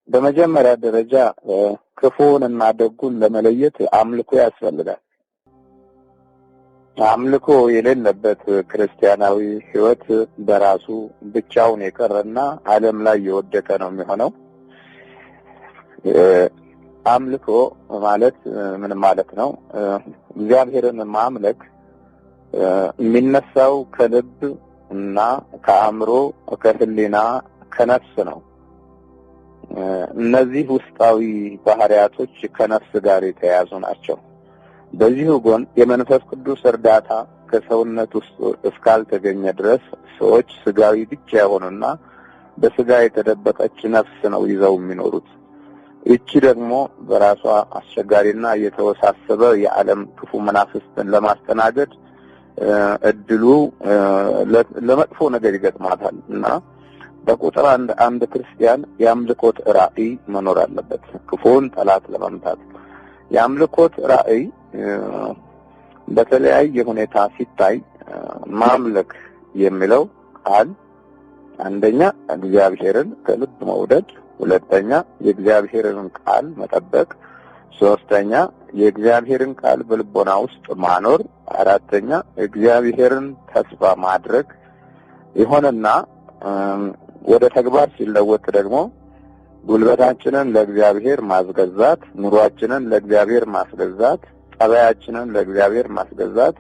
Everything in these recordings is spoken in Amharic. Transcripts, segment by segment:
በመጀመሪያ ደረጃ ክፉንና ደጉን ለመለየት አምልኮ ያስፈልጋል። አምልኮ የሌለበት ክርስቲያናዊ ሕይወት በራሱ ብቻውን የቀረና ዓለም ላይ የወደቀ ነው የሚሆነው። አምልኮ ማለት ምን ማለት ነው? እግዚአብሔርን ማምለክ የሚነሳው ከልብ እና ከአእምሮ፣ ከህሊና፣ ከነፍስ ነው። እነዚህ ውስጣዊ ባህሪያቶች ከነፍስ ጋር የተያያዙ ናቸው። በዚሁ ጎን የመንፈስ ቅዱስ እርዳታ ከሰውነት ውስጥ እስካልተገኘ ድረስ ሰዎች ስጋዊ ብቻ የሆኑና በስጋ የተደበቀች ነፍስ ነው ይዘው የሚኖሩት። እቺ ደግሞ በራሷ አስቸጋሪና የተወሳሰበ የዓለም ክፉ መናፍስትን ለማስተናገድ እድሉ ለመጥፎ ነገር ይገጥማታል እና በቁጥር አንድ ክርስቲያን የአምልኮት ራዕይ መኖር አለበት፣ ክፉን ጠላት ለመምታት። የአምልኮት ራዕይ በተለያየ ሁኔታ ሲታይ ማምለክ የሚለው ቃል አንደኛ እግዚአብሔርን ከልብ መውደድ፣ ሁለተኛ የእግዚአብሔርን ቃል መጠበቅ፣ ሶስተኛ የእግዚአብሔርን ቃል በልቦና ውስጥ ማኖር፣ አራተኛ እግዚአብሔርን ተስፋ ማድረግ ይሆንና ወደ ተግባር ሲለወጥ ደግሞ ጉልበታችንን ለእግዚአብሔር ማስገዛት፣ ኑሯችንን ለእግዚአብሔር ማስገዛት፣ ጠባያችንን ለእግዚአብሔር ማስገዛት፣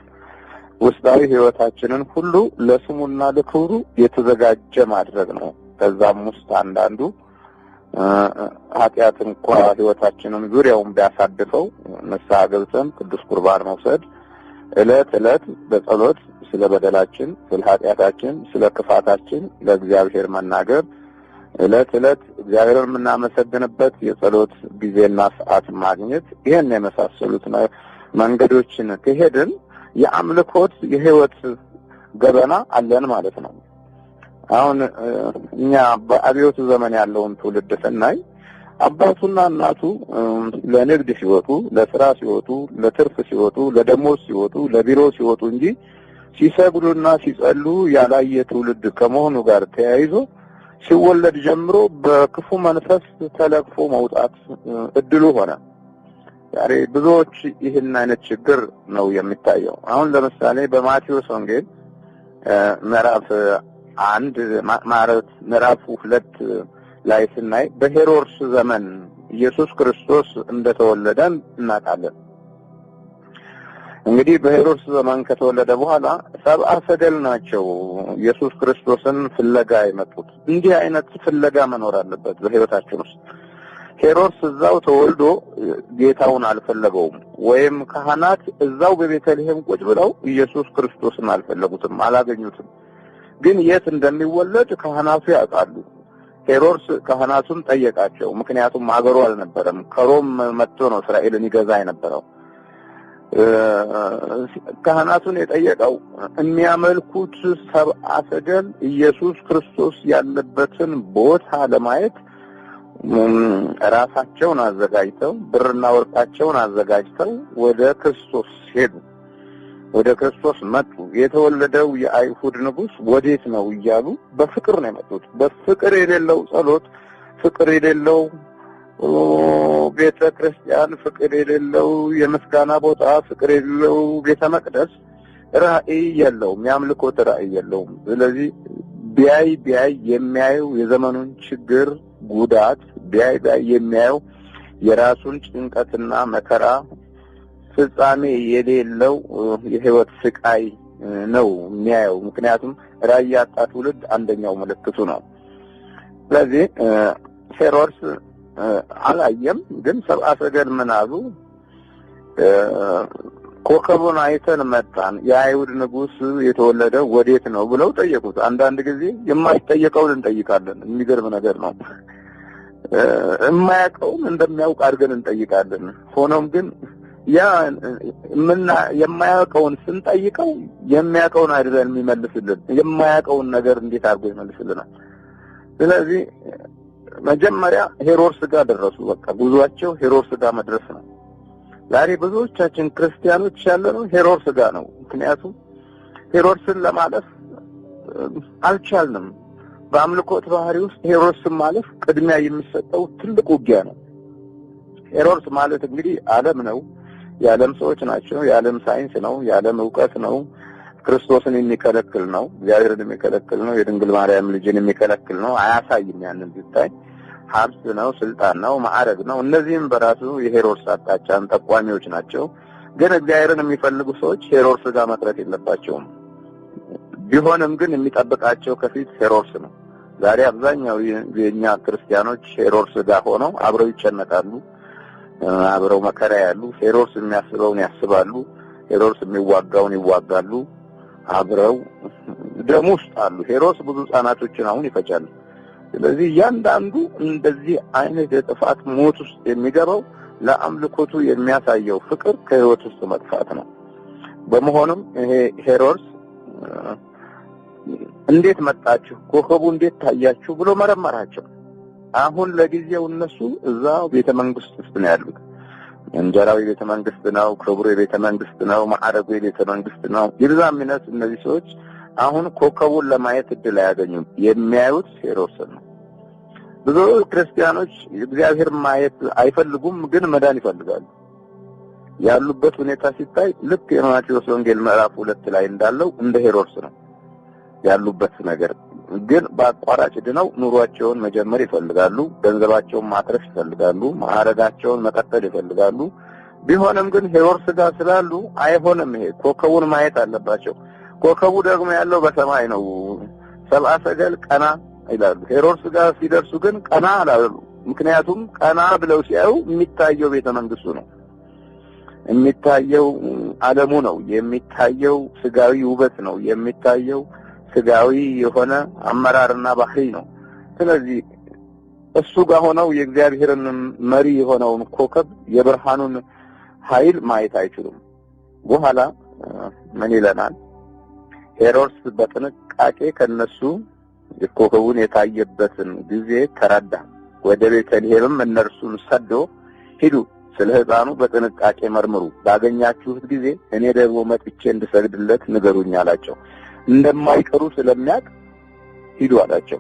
ውስጣዊ ህይወታችንን ሁሉ ለስሙና ለክብሩ የተዘጋጀ ማድረግ ነው። ከዛም ውስጥ አንዳንዱ ኃጢአት እንኳን ህይወታችንን ዙሪያውን ቢያሳድፈው ንስሐ ገብተን ቅዱስ ቁርባን መውሰድ፣ ዕለት በጸሎት ስለ በደላችን፣ ስለ ኃጢአታችን፣ ስለ ክፋታችን ለእግዚአብሔር መናገር፣ ዕለት እግዚአብሔርን የምናመሰግንበት የጸሎት ጊዜና ሰዓት ማግኘት፣ ይሄን የመሳሰሉት መንገዶችን ከሄድን የአምልኮት የህይወት ገበና አለን ማለት ነው። አሁን እኛ በአብዮት ዘመን ያለውን ትውልድ ስናይ አባቱና እናቱ ለንግድ ሲወጡ፣ ለስራ ሲወጡ፣ ለትርፍ ሲወጡ፣ ለደሞዝ ሲወጡ፣ ለቢሮ ሲወጡ እንጂ ሲሰግዱና ሲጸሉ ያላየ ትውልድ ከመሆኑ ጋር ተያይዞ ሲወለድ ጀምሮ በክፉ መንፈስ ተለቅፎ መውጣት እድሉ ሆነ። ዛሬ ብዙዎች ይህን አይነት ችግር ነው የሚታየው። አሁን ለምሳሌ በማቴዎስ ወንጌል ምዕራፍ 2 ላይ ስናይ በሄሮድስ ዘመን ኢየሱስ ክርስቶስ እንደተወለደ እናውቃለን። እንግዲህ በሄሮድስ ዘመን ከተወለደ በኋላ 70 ሰገል ናቸው ኢየሱስ ክርስቶስን ፍለጋ የመጡት። እንዲህ አይነት ፍለጋ መኖር አለበት በህይወታችን ውስጥ። ሄሮድስ እዛው ተወልዶ ጌታውን አልፈለገውም፣ ወይም ካህናት እዛው በቤተልሔም ቁጭ ብለው ኢየሱስ ክርስቶስን አልፈለጉትም፣ አላገኙትም። ግን የት እንደሚወለድ ካህናቱ ያውቃሉ። ሄሮድስ ካህናቱን ጠየቃቸው፣ ምክንያቱም አገሩ አልነበረም፣ ከሮም መጥቶ ነው እስራኤልን ይገዛ የነበረው። ካህናቱን የጠየቀው የሚያመልኩት 70 ሰገል ኢየሱስ ክርስቶስ ያለበትን ቦታ ለማየት ራሳቸውን አዘጋጅተው ብርና ወርቃቸውን አዘጋጅተው ወደ ክርስቶስ ሄዱ፣ ወደ ክርስቶስ መጡ። የተወለደው የአይሁድ ንጉስ ወዴት ነው እያሉ በፍቅር ነው የመጡት። በፍቅር የሌለው ጸሎት፣ ፍቅር የሌለው ቤተ ክርስቲያን፣ ፍቅር የሌለው የምስጋና ቦታ፣ ፍቅር የሌለው ቤተ መቅደስ ራእይ የለውም፣ የአምልኮት ራእይ የለውም። ስለዚህ ቢያይ የሚያየው የዘመኑን ችግር ጉዳት፣ ቢያይ የሚያየው የራሱን ጭንቀትና መከራ፣ ፍጻሜ የሌለው የህይወት ስቃይ ነው የሚያየው። ምክንያቱም ራእይ ያጣ ትውልድ አንደኛው ምልክቱ ነው። ስለዚህ ሄሮድስ አላየም። ግን 70 ሰገል ምን አሉ? ኮከቡን አይተን መጣን፣ የአይሁድ ንጉስ የተወለደው ወዴት ነው ብለው ጠየቁት። አንዳንድ ጊዜ የማይጠየቀውን እንጠይቃለን። የሚገርም ነገር ነው። የማያውቀውን እንደሚያውቅ አድርገን እንጠይቃለን። ሆኖም ግን የማያውቀውን ስንጠይቀው የሚያውቀውን አይደለም የሚመልስልን። የማያውቀውን ነገር እንዴት አድርጎ ይመልስልናል? ስለዚህ መጀመሪያ ሄሮድስ ጋር ደረሱ። በቃ ጉዟቸው ሄሮድስ ጋር መድረስ ነው። ዛሬ ብዙዎቻችን ክርስቲያኖች ያለነው ሄሮድስ ጋር ነው። ምክንያቱም ሄሮድስን ለማለፍ አልቻልንም። በአምልኮት ባህሪ ውስጥ ሄሮድስ ማለት ቅድሚያ የሚሰጠው ትልቅ ውጊያ ነው። ሄሮድስ ማለት እንግዲህ ዓለም ነው፣ የዓለም ሰዎች ናቸው፣ የዓለም ሳይንስ ነው፣ የዓለም ዕውቀት ነው፣ ክርስቶስን የሚከለክል ነው፣ እግዚአብሔርን የሚከለክል ነው፣ የድንግል ማርያም ልጅን የሚከለክል ነው። አያሳይም። ያንን ቢታይ ሀብት ነው፣ ስልጣን ነው፣ ማዕረግ ነው። እነዚህም በራሱ የሄሮድስ አቅጣጫን ጠቋሚዎች ናቸው። ግን እግዚአብሔርን የሚፈልጉ ሰዎች ሄሮድስ ጋር መቅረት የለባቸውም። ቢሆንም ግን የሚጠብቃቸው ከፊት ሄሮድስ ነው። ዛሬ አብዛኛው የኛ ክርስቲያኖች ሄሮድስ ጋር ሆነው አብረው ይጨነቃሉ፣ አብረው መከራ ያሉ፣ ሄሮድስ የሚያስበውን ያስባሉ፣ ሄሮድስ የሚዋጋውን ይዋጋሉ፣ አብረው ደም ውስጥ አሉ። ሄሮድስ ብዙ ሕፃናቶችን አሁን ይፈጃል። ስለዚህ እያንዳንዱ እንደዚህ አይነት የጥፋት ሞት ውስጥ የሚገባው ለአምልኮቱ የሚያሳየው ፍቅር ከህይወት ውስጥ መጥፋት ነው። በመሆኑም ይሄ ሄሮድስ እንዴት መጣችሁ፣ ኮከቡ እንዴት ታያችሁ ብሎ መረመራቸው። አሁን ለጊዜው እነሱ እዛው ቤተ መንግስት ውስጥ ነው ያሉት። እንጀራው የቤተ መንግስት ነው፣ ክብሩ የቤተ መንግስት ነው፣ ማዕረጉ የቤተ መንግስት ነው። ይብዛምነት እነዚህ ሰዎች አሁን ኮከቡን ለማየት እድል አያገኙም። የሚያዩት ሄሮድስን ነው። ብዙ ክርስቲያኖች እግዚአብሔር ማየት አይፈልጉም፣ ግን መዳን ይፈልጋሉ። ያሉበት ሁኔታ ሲታይ ልክ የማቴዎስ ወንጌል ምዕራፍ 2 ላይ እንዳለው እንደ ሄሮድስ ነው ያሉበት ነገር። ግን በአቋራጭ ድነው ኑሯቸውን መጀመር ይፈልጋሉ፣ ገንዘባቸውን ማትረፍ ይፈልጋሉ፣ ማዕረጋቸውን መቀጠል ይፈልጋሉ። ቢሆንም ግን ሄሮድስ ጋር ስላሉ አይሆንም። ይሄ ኮከቡን ማየት አለባቸው። ኮከቡ ደግሞ ያለው በሰማይ ነው። ሰብአ ሰገል ቀና ይላሉ። ሄሮድስ ጋር ሲደርሱ ግን ቀና አላሉ። ምክንያቱም ቀና ብለው ሲያዩ የሚታየው ቤተ መንግስቱ ነው፣ የሚታየው ዓለሙ ነው፣ የሚታየው ስጋዊ ውበት ነው፣ የሚታየው ስጋዊ የሆነ አመራርና ባህሪ ነው። ስለዚህ እሱ ጋር ሆነው የእግዚአብሔርን መሪ የሆነውን ኮከብ የብርሃኑን ኃይል ማየት አይችሉም። በኋላ ምን ይለናል? ሄሮድስ በጥንቃቄ ከነሱ የኮከቡን የታየበትን ጊዜ ተረዳ። ወደ ቤተልሔምም እነርሱን ሰዶ ሂዱ፣ ስለ ሕፃኑ በጥንቃቄ መርምሩ፣ ባገኛችሁት ጊዜ እኔ ደግሞ መጥቼ እንድሰግድለት ንገሩኝ አላቸው። እንደማይቀሩ ስለሚያውቅ ሂዱ አላቸው።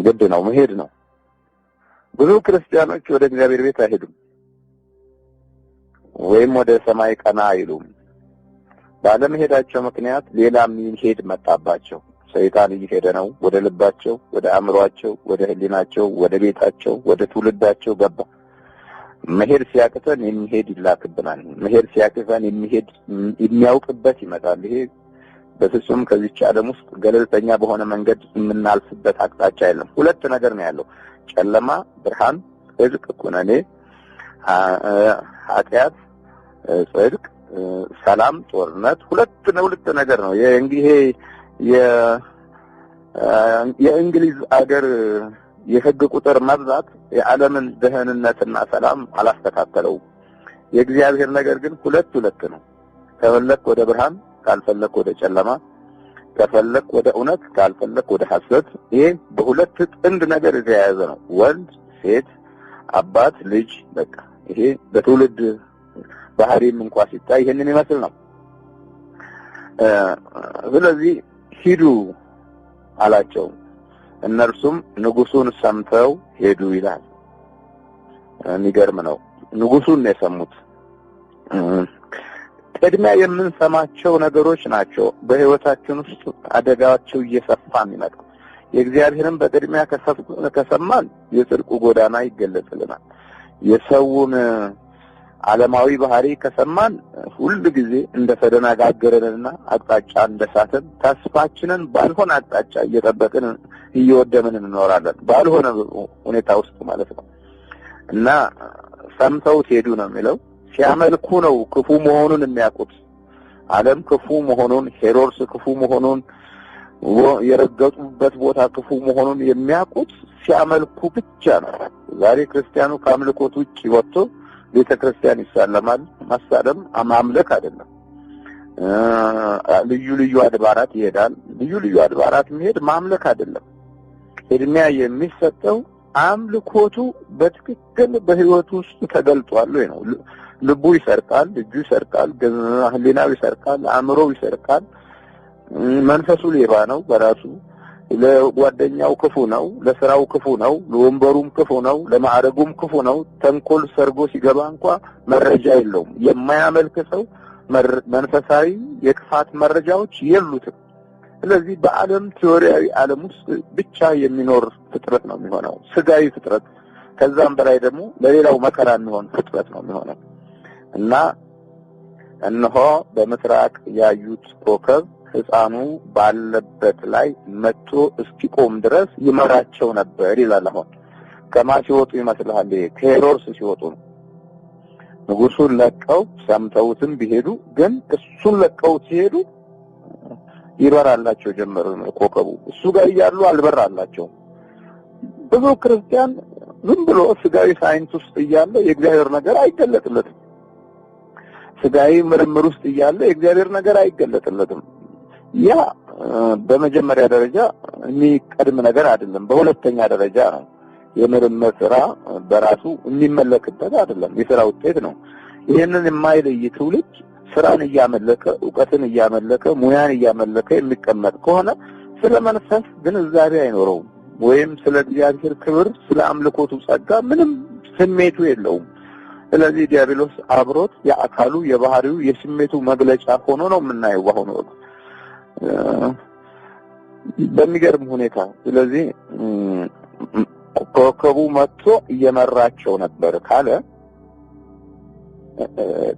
ግድ ነው፣ መሄድ ነው። ብዙ ክርስቲያኖች ወደ እግዚአብሔር ቤት አይሄዱም፣ ወይም ወደ ሰማይ ቀና አይሉም። ባለመሄዳቸው ምክንያት ሌላም ይሄድ መጣባቸው። ሰይጣን እየሄደ ነው ወደ ልባቸው፣ ወደ አእምሯቸው፣ ወደ ህሊናቸው፣ ወደ ቤታቸው፣ ወደ ትውልዳቸው ገባ። መሄድ ሲያቅተን የሚሄድ ይላክብናል። መሄድ ሲያቅተን የሚያውቅበት ይመጣል። ይሄ በፍጹም ከዚች ዓለም ውስጥ ገለልተኛ በሆነ መንገድ የምናልፍበት አቅጣጫ የለም። ሁለት ነገር ነው ያለው፣ ጨለማ፣ ብርሃን፣ ጽድቅ፣ ኩነኔ፣ ኃጢአት፣ ጽድቅ፣ ሰላም፣ ጦርነት። ሁለት ነገር ነው። ይሄ የእንግሊዝ አገር የህግ ቁጥር መብዛት የዓለምን ደህንነትና ሰላም አላስተካከለው። የእግዚአብሔር ነገር ግን ሁለት ነው። ከፈለክ ወደ ብርሃን፣ ካልፈለክ ወደ ጨለማ፣ ከፈለክ ወደ እውነት፣ ካልፈለክ ወደ ሐሰት። ይሄ በሁለት ጥንድ ነገር የተያያዘ ነው። ወንድ፣ ሴት፣ አባት፣ ልጅ። በቃ ይሄ በትውልድ ባህሪም እንኳን ሲታይ ይሄንን ይመስል ነው። ስለዚህ ሂዱ አላቸው። እነርሱም ንጉሱን ሰምተው ሄዱ ይላል። የሚገርም ነው። ንጉሱን ነው የሰሙት። ቅድሚያ የምንሰማቸው ነገሮች ናቸው በህይወታችን ውስጥ አደጋቸው እየሰፋ የሚመጣው። የእግዚአብሔርን በቅድሚያ ከሰማን የጽድቁ ጎዳና ይገለጽልናል። የሰውን ዓለማዊ ባህሪ ከሰማን ሁሉ ጊዜ እንደተደናጋገረንና አቅጣጫ እንደሳትን ተስፋችንን ባልሆነ አቅጣጫ እየጠበቅን እየወደምን እንኖራለን፣ ባልሆነ ሁኔታ ውስጥ ማለት ነው። እና ሰምተው ሄዱ ነው የሚለው። ሲያመልኩ ነው ክፉ መሆኑን የሚያውቁት። ዓለም ክፉ መሆኑን፣ ሄሮድስ ክፉ መሆኑን፣ የረገጡበት ቦታ ክፉ መሆኑን የሚያውቁት ሲያመልኩ ብቻ ነው። ዛሬ ክርስቲያኑ ከአምልኮት ውጭ ወጥቶ ቤተክርስቲያን ይሳለማል። ማሳለም ማምለክ አይደለም። ልዩ አድባራት ይሄዳል። ልዩ አድባራት መሄድ ማምለክ አይደለም። ቅድሚያ የሚሰጠው አምልኮቱ በትክክል በህይወቱ ውስጥ ተገልጧል ወይ ነው። ልቡ ይሰርቃል፣ እጁ ይሰርቃል፣ ህሊናው ይሰርቃል፣ አእምሮው ይሰርቃል። መንፈሱ ሌባ ነው በራሱ ለጓደኛው ክፉ ነው ለስራው ክፉ ነው ለወንበሩም ክፉ ነው ለማዕረጉም ክፉ ነው ተንኮል ሰርጎ ሲገባ እንኳን መረጃ የለውም የማያመልክ ሰው መንፈሳዊ የክፋት መረጃዎች የሉትም ስለዚህ በዓለም ቲዮሪያዊ ዓለም ውስጥ ብቻ የሚኖር ፍጥረት ነው የሚሆነው ስጋዊ ፍጥረት ከዛም በላይ ደግሞ ለሌላው መከራ የሚሆን ፍጥረት ነው የሚሆነው እና እነሆ በምስራቅ ያዩት ኮከብ ሕፃኑ ባለበት ላይ መጥቶ እስኪቆም ድረስ ይመራቸው ነበር ይላል አሁን ከማን ሲወጡ ይመስልሃል ከሄሮድስ ሲወጡ ነው ንጉሱን ለቀው ሰምተውትም ቢሄዱ ግን እሱን ለቀው ሲሄዱ ይበራላቸው ጀመረ ኮከቡ እሱ ጋር ያሉ አልበራላቸው ብዙ ክርስቲያን ዝም ብሎ ስጋዊ ሳይንስ ውስጥ እያለ የእግዚአብሔር ነገር አይገለጥለትም ስጋዊ ምርምር ውስጥ እያለ የእግዚአብሔር ነገር አይገለጥለትም ያ በመጀመሪያ ደረጃ የሚቀድም ነገር አይደለም በሁለተኛ ደረጃ ነው የምርምር ስራ በራሱ የሚመለክበት አይደለም የሥራ ውጤት ነው ይሄንን የማይለይ ትውልድ ስራን እያመለከ ዕውቀትን እያመለከ ሙያን እያመለከ የሚቀመጥ ከሆነ ስለ መንፈስ ግንዛቤ አይኖረውም ወይም ስለ እግዚአብሔር ክብር ስለ አምልኮቱ ጸጋ ምንም ስሜቱ የለውም ስለዚህ ዲያብሎስ አብሮት የአካሉ የባህሪው የስሜቱ መግለጫ ሆኖ ነው የምናየው በአሁኑ ወቅት በሚገርም ሁኔታ ስለዚህ ኮከቡ መጥቶ እየመራቸው ነበር ካለ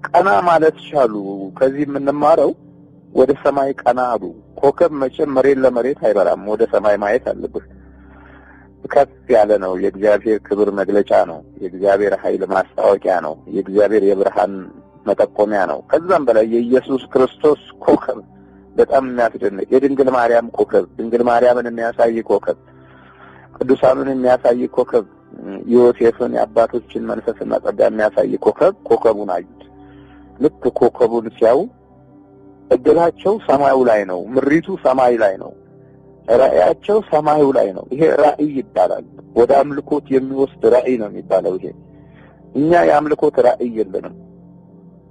ቀና ማለት ቻሉ ከዚህ የምንማረው ወደ ሰማይ ቀና አሉ ኮከብ መቼም መሬት ለመሬት አይበራም ወደ ሰማይ ማየት አለበት ከፍ ያለ ነው የእግዚአብሔር ክብር መግለጫ ነው የእግዚአብሔር ኃይል ማስታወቂያ ነው የእግዚአብሔር የብርሃን መጠቆሚያ ነው ከዛም በላይ የኢየሱስ ክርስቶስ ኮከብ በጣም የሚያስደንቅ የድንግል ማርያም ኮከብ ድንግል ማርያምን የሚያሳይ ኮከብ ቅዱሳኑን የሚያሳይ ኮከብ ዮሴፍን የአባቶችን መንፈስና ጸጋ የሚያሳይ ኮከቡን አዩት ልክ ኮከቡን ሲያዩ እድላቸው ሰማዩ ላይ ነው ምሪቱ ሰማይ ላይ ነው ራእያቸው ሰማዩ ላይ ነው ይሄ ራእይ ይባላል ወደ አምልኮት የሚወስድ ራእይ ነው የሚባለው ይሄ እኛ የአምልኮት ራእይ የለንም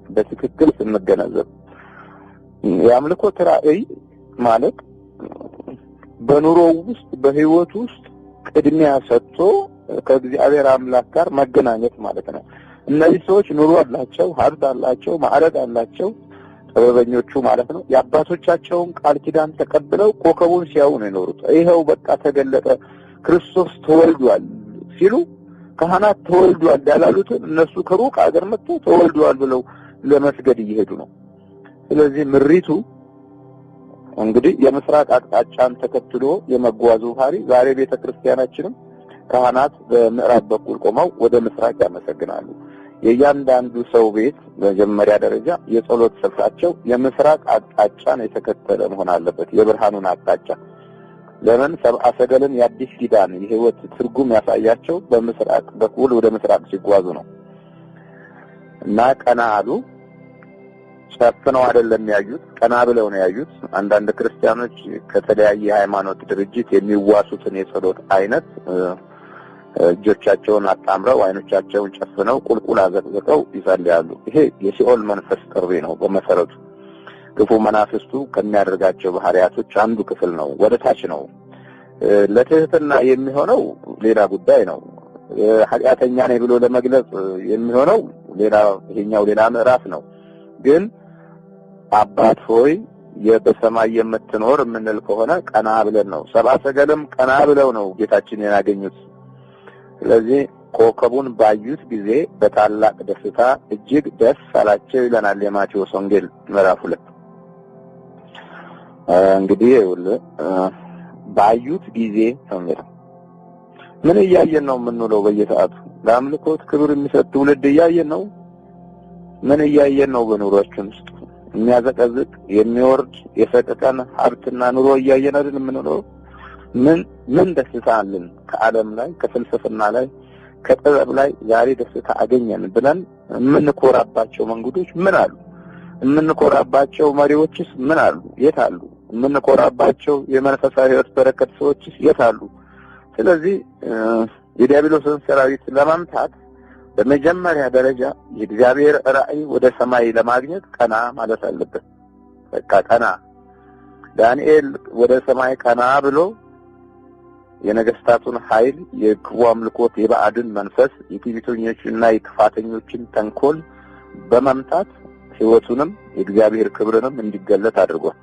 በትክክል ስንገነዘብ የአምልኮት ራእይ ማለት በኑሮው ውስጥ በህይወት ውስጥ ቅድሚያ ሰጥቶ ከእግዚአብሔር አምላክ ጋር መገናኘት ማለት ነው እነዚህ ሰዎች ኑሮ አላቸው ሀብት አላቸው ማዕረግ አላቸው ጥበበኞቹ ማለት ነው የአባቶቻቸውን ቃል ኪዳን ተቀብለው ኮከቡን ሲያዩ ነው የኖሩት ይሄው በቃ ተገለጠ ክርስቶስ ተወልዷል ሲሉ ካህናት ተወልዷል ያላሉት እነሱ ከሩቅ አገር መጥተው ተወልዷል ብለው ለመስገድ እየሄዱ ነው ስለዚህ ምሪቱ እንግዲህ የምስራቅ አቅጣጫን ተከትሎ የመጓዙ ባህሪ ዛሬ ቤተክርስቲያናችንም ካህናት በምዕራብ በኩል ቆመው ወደ ምስራቅ ያመሰግናሉ የእያንዳንዱ ሰው ቤት በመጀመሪያ ደረጃ የጸሎት ስፍራቸው የምስራቅ አቅጣጫን የተከተለ መሆን አለበት የብርሃኑን አቅጣጫ ለምን ሰብአ ሰገልን የአዲስ ኪዳን የህይወት ትርጉም ያሳያቸው በምስራቅ በኩል ወደ ምስራቅ ሲጓዙ ነው እና ቀና አሉ ሸፍነው አይደለም ያዩት ቀና ብለው ነው ያዩት አንዳንድ ክርስቲያኖች ከተለያየ ሃይማኖት ድርጅት የሚዋሱትን የጸሎት አይነት እጆቻቸውን አጣምረው አይኖቻቸውን ጨፍነው ቁልቁል አዘቅዝቀው ይጸልያሉ ይሄ የሲኦል መንፈስ ጥሪ ነው በመሰረቱ ክፉ መናፍስቱ ከሚያደርጋቸው ባህሪያቶች አንዱ ክፍል ነው ወደ ታች ነው ለትህትና የሚሆነው ሌላ ጉዳይ ነው ኃጢአተኛ ነኝ ብሎ ለመግለጽ የሚሆነው ይሄኛው ሌላ ምዕራፍ ነው ግን አባት ሆይ በሰማይ የምትኖር ምንል ከሆነ ቀና ብለን ነው ሰብአ ሰገልም ቀና ብለው ነው ጌታችንን ያገኙት ስለዚህ ኮከቡን ባዩት ጊዜ በታላቅ ደስታ እጅግ ደስ አላቸው ይለናል የማቴዎስ ወንጌል ምዕራፍ 2 እንግዲህ ባዩት ጊዜ ነው ምን እያየን ነው የምንውለው በየሰዓቱ ለአምልኮት ክብር የሚሰጥ ትውልድ እያየን ነው ምን እያየን ነው በኑሯችን ውስጥ የሚያዘቀዝቅ የሚወርድ የፈቀቀን ሀብትና ኑሮ እያየን አይደል የምንውለው ምን ደስታ አለን ከዓለም ላይ ከፍልስፍና ላይ ከጥበብ ላይ ዛሬ ደስታ አገኘን ብለን የምንኮራባቸው መንገዶች ምን አሉ የምንኮራባቸው መሪዎችስ ምን አሉ የት አሉ የምንኮራባቸው የመንፈሳዊ ሕይወት በረከት ሰዎችስ የት አሉ ስለዚህ የዲያብሎስን ሰራዊት ለማምታት በመጀመሪያ ደረጃ የእግዚአብሔር ራእይ ወደ ሰማይ ለማግኘት ቀና ማለት አለበት በቃ ቀና ዳንኤል ወደ ሰማይ ቀና ብሎ የነገስታቱን ኃይል የክፉ አምልኮት የባዕድን መንፈስ የትዕቢተኞችንና የክፋተኞችን ተንኮል በመምታት ሕይወቱንም የእግዚአብሔር ክብርንም እንዲገለጥ አድርጓል።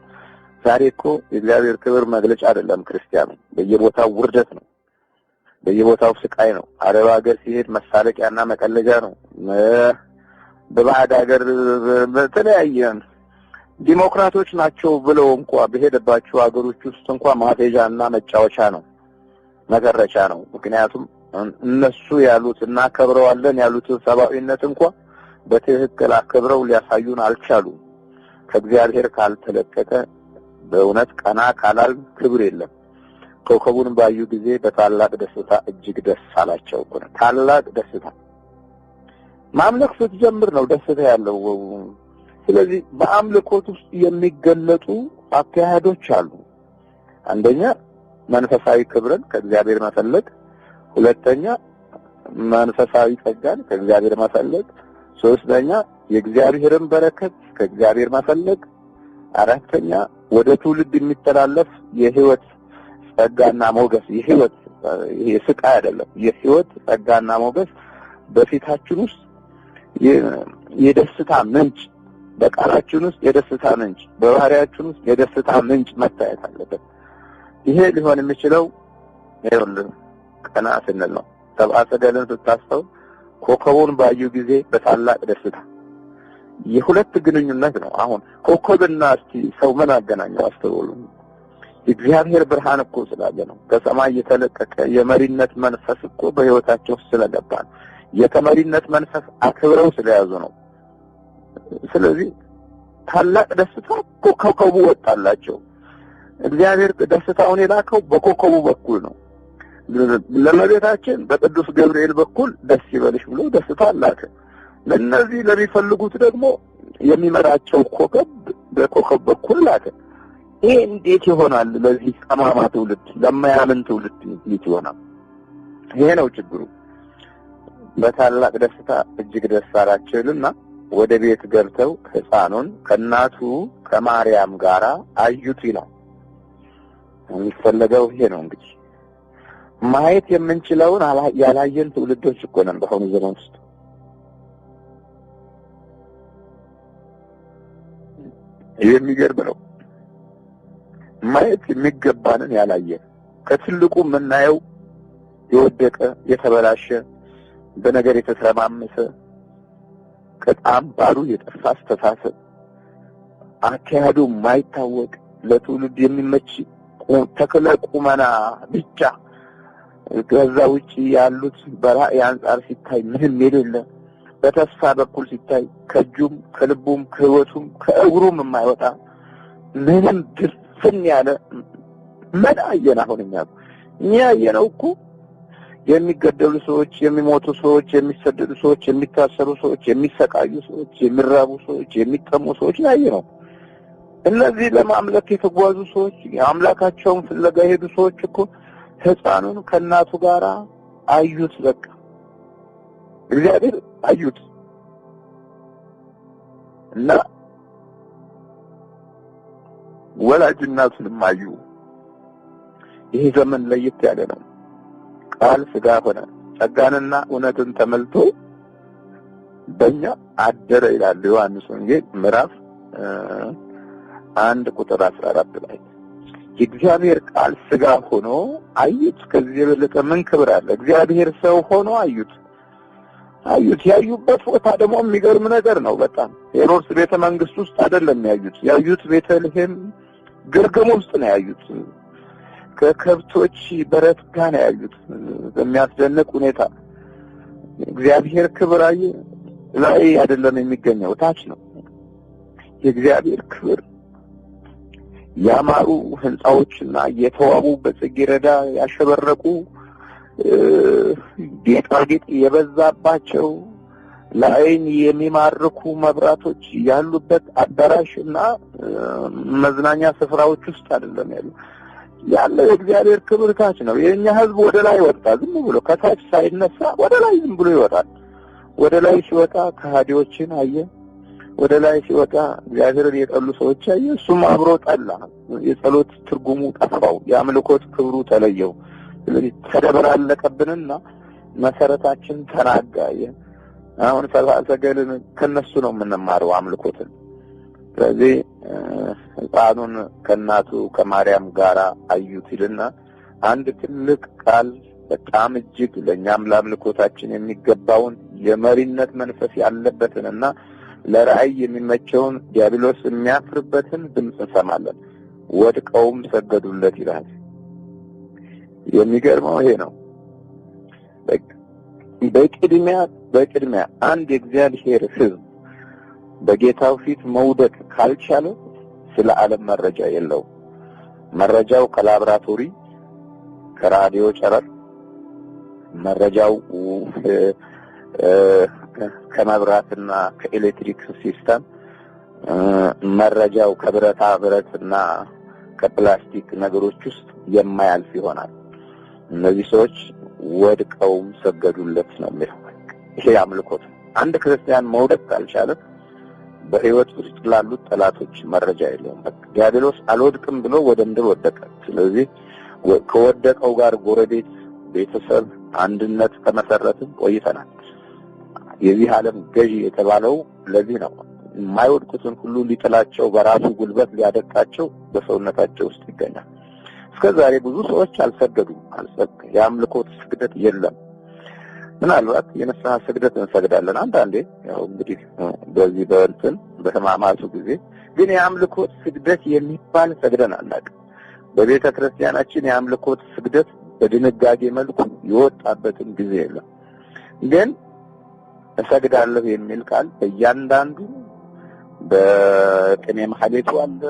ዛሬ እኮ የእግዚአብሔር ክብር መግለጫ አይደለም ክርስቲያኑ፣ በየቦታው ውርደት ነው፣ በየቦታው ስቃይ ነው። አረብ ሀገር ሲሄድ መሳለቂያና መቀለጃ ነው። በባዕድ ሀገር በተለያየ ዲሞክራቶች ናቸው ብለው እንኳን በሄደባቸው ሀገሮች ውስጥ እንኳን ማፌዣና መጫወቻ ነው፣ መገረቻ ነው። ምክንያቱም እነሱ ያሉትና ከብረዋለን ያሉትን ሰብአዊነት እንኳን በትክክል አከብረው ሊያሳዩን አልቻሉም። ከእግዚአብሔር ካልተለቀቀ በእውነት ቀና ካላል ክብር የለም። ኮከቡን ባዩ ጊዜ በታላቅ ደስታ እጅግ ደስ አላቸው። ታላቅ ደስታ ማምለክ ስትጀምር ነው ደስታ ያለው። ስለዚህ በአምልኮት ውስጥ የሚገለጡ አካሄዶች አሉ። አንደኛ መንፈሳዊ ክብርን ከእግዚአብሔር መፈለግ፣ ሁለተኛ መንፈሳዊ ጸጋን ከእግዚአብሔር መፈለግ፣ ሶስተኛ የእግዚአብሔርን በረከት ከእግዚአብሔር መፈለግ፣ አራተኛ ወደ ትውልድ የሚተላለፍ የህይወት ጸጋና ሞገስ የህይወት ስቃይ አይደለም፣ የህይወት ጸጋና ሞገስ በፊታችን ውስጥ የደስታ ምንጭ፣ በቃላችን ውስጥ የደስታ ምንጭ፣ በባህሪያችን ውስጥ የደስታ ምንጭ መታየት አለበት። ይሄ ሊሆን የሚችለው ይኸውልህ ቀና ስንል ነው። ሰብአ ሰገልን ስታስተው ኮከቡን ባዩ ጊዜ በታላቅ ደስታ የሁለት ግንኙነት ነው። አሁን ኮከብና እስቲ ሰው ምን አገናኘው? አስተውሉ። እግዚአብሔር ብርሃን እኮ ስላለ ነው። ከሰማይ የተለቀቀ የመሪነት መንፈስ እኮ በህይወታቸው ስለገባ ነው። የተመሪነት መንፈስ አክብረው ስለያዙ ነው። ስለዚህ ታላቅ ደስታ ኮከቡ ወጣላቸው። እግዚአብሔር ደስታውን የላከው በኮከቡ በኩል ነው። ለመቤታችን በቅዱስ ገብርኤል በኩል ደስ ይበልሽ ብሎ ደስታ አላከ። ለነዚህ ለሚፈልጉት ደግሞ የሚመራቸው ኮከብ በኮከብ በኩል ላከ። ይሄ እንዴት ይሆናል? ለዚህ ጠማማ ትውልድ፣ ለማያምን ትውልድ እንዴት ይሆናል? ይሄ ነው ችግሩ። በታላቅ ደስታ እጅግ ደስ አላቸውና ወደ ቤት ገብተው ሕፃኑን ከእናቱ ከማርያም ጋራ አዩት ይላል። የሚፈለገው ይሄ ነው። እንግዲህ ማየት የምንችለውን ያላየን ትውልዶች እኮ ነን በአሁኑ ዘመን ውስጥ። የሚገርም ነው። ማየት የሚገባንን ያላየን፣ ከትልቁ የምናየው የወደቀ የተበላሸ በነገር የተሰማመሰ ከጣም ባሉ የጠፋ አስተሳሰብ፣ አካሄዱ የማይታወቅ ለትውልድ የሚመች ተክለ ቁመና ብቻ፣ ከዛ ውጪ ያሉት በራእይ አንጻር ሲታይ ምንም የሌለ፣ በተስፋ በኩል ሲታይ ከእጁም ከልቡም ከህይወቱም ከእግሩም የማይወጣ ምንም ድፍን ያለ ምን አየን? አሁን እኛ ያየነው እኮ የሚገደሉ ሰዎች፣ የሚሞቱ ሰዎች፣ የሚሰደዱ ሰዎች፣ የሚታሰሩ ሰዎች፣ የሚሰቃዩ ሰዎች፣ የሚራቡ ሰዎች፣ የሚጠሙ ሰዎች ያየነው። እነዚህ ለማምለክ የተጓዙ ሰዎች፣ አምላካቸውን ፍለጋ የሄዱ ሰዎች እኮ ሕፃኑን ከእናቱ ጋር አዩት። በቃ እግዚአብሔር አዩት እና ወላጅ እናቱንም አዩ። ይሄ ዘመን ለየት ያለ ነው። ቃል ሥጋ ሆነ፣ ጸጋንና እውነትን ተመልቶ በእኛ አደረ ይላል ዮሐንስ ወንጌል ምዕራፍ 1 ቁጥር 14 ላይ። የእግዚአብሔር ቃል ሥጋ ሆኖ አዩት። ከዚህ የበለጠ ምን ክብር አለ? እግዚአብሔር ሰው ሆኖ አዩት። ያዩበት ቦታ ደግሞ የሚገርም ነገር ነው። በጣም ሄሮድስ ቤተ መንግስት ውስጥ አይደለም ያዩት ቤተልሔም ግርግም ውስጥ ነው ያዩት። ከከብቶች በረት ጋር ነው ያዩት። በሚያስደንቅ ሁኔታ እግዚአብሔር ክብር ላይ አይደለም የሚገኘው፣ ታች ነው። የእግዚአብሔር ክብር ያማሩ ህንጻዎችና የተዋቡ በጽጌረዳ ያሸበረቁ ጌጣጌጥ የበዛባቸው ለዓይን የሚማርኩ መብራቶች ያሉበት አዳራሽና መዝናኛ ስፍራዎች ውስጥ አይደለም ያለው የእግዚአብሔር ክብር ታች ነው። የኛ ህዝብ ወደ ላይ ወጣ። ዝም ብሎ ከታች ሳይነሳ ወደ ላይ ዝም ብሎ ይወጣል። ወደ ላይ ሲወጣ ከሃዲዎችን አየ፣ ወደ ላይ ሲወጣ እግዚአብሔርን የጠሉ ሰዎች ያየ እሱም አብሮ ጠላ። የጸሎት ትርጉሙ ጠፋው፣ የአምልኮት ክብሩ ተለየው። ስለዚህ ተደበላለቀብንና መሰረታችን ተናጋ። አሁን ሰገልን ከነሱ ነው የምንማረው አምልኮትን። ስለዚህ ሕፃኑን ከእናቱ ከማርያም ጋር አዩት ይልና አንድ ትልቅ ቃል በጣም እጅግ ለእኛም ለአምልኮታችን የሚገባውን የመሪነት መንፈስ ያለበትንና ለራእይ የሚመቸውን ዲያብሎስ የሚያፍርበትን ድምፅ እንሰማለን። ወድቀውም ሰገዱለት ይላል። የሚገርመው ይሄ ነው። በቅድሚያ አንድ የእግዚአብሔር ሕዝብ በጌታው ፊት መውደቅ ካልቻለ ስለ ዓለም መረጃ የለውም። መረጃው ከላብራቶሪ ከራዲዮ ጨረር፣ መረጃው ከመብራትና ከኤሌክትሪክ ሲስተም፣ መረጃው ከብረታ ብረትና ከፕላስቲክ ነገሮች ውስጥ የማያልፍ ይሆናል። እነዚህ ሰዎች ወድቀውም ሰገዱለት ነው የሚለው። ይሄ አምልኮት። አንድ ክርስቲያን መውደቅ ካልቻለ በህይወት ውስጥ ላሉት ጠላቶች መረጃ የለውም። ዲያብሎስ አልወድቅም ብሎ ወደ ምድር ወደቀ። ስለዚህ ከወደቀው ጋር ጎረቤት፣ ቤተሰብ፣ አንድነት ከመሰረትን ቆይተናል። የዚህ ዓለም ገዢ የተባለው ለዚህ ነው። የማይወድቁትን ሁሉ ሊጥላቸው በራሱ ጉልበት ሊያደቃቸው በሰውነታቸው ውስጥ ይገኛል። እስከዛሬ ብዙ ሰዎች አልሰገዱም። የአምልኮት ስግደት የለም። ምናልባት የንስሐ ስግደት እንሰግዳለን አንዳንዴ፣ ያው እንግዲህ በዚህ በሕማማቱ ጊዜ ግን የአምልኮት ስግደት የሚባል ሰግደን አናውቅም። በቤተ ክርስቲያናችን የአምልኮት ስግደት በድንጋጌ መልኩ የወጣበትን ጊዜ የለም። ግን እሰግዳለሁ የሚል ቃል በእያንዳንዱ በቅኔ ማህሌቱ አለ፣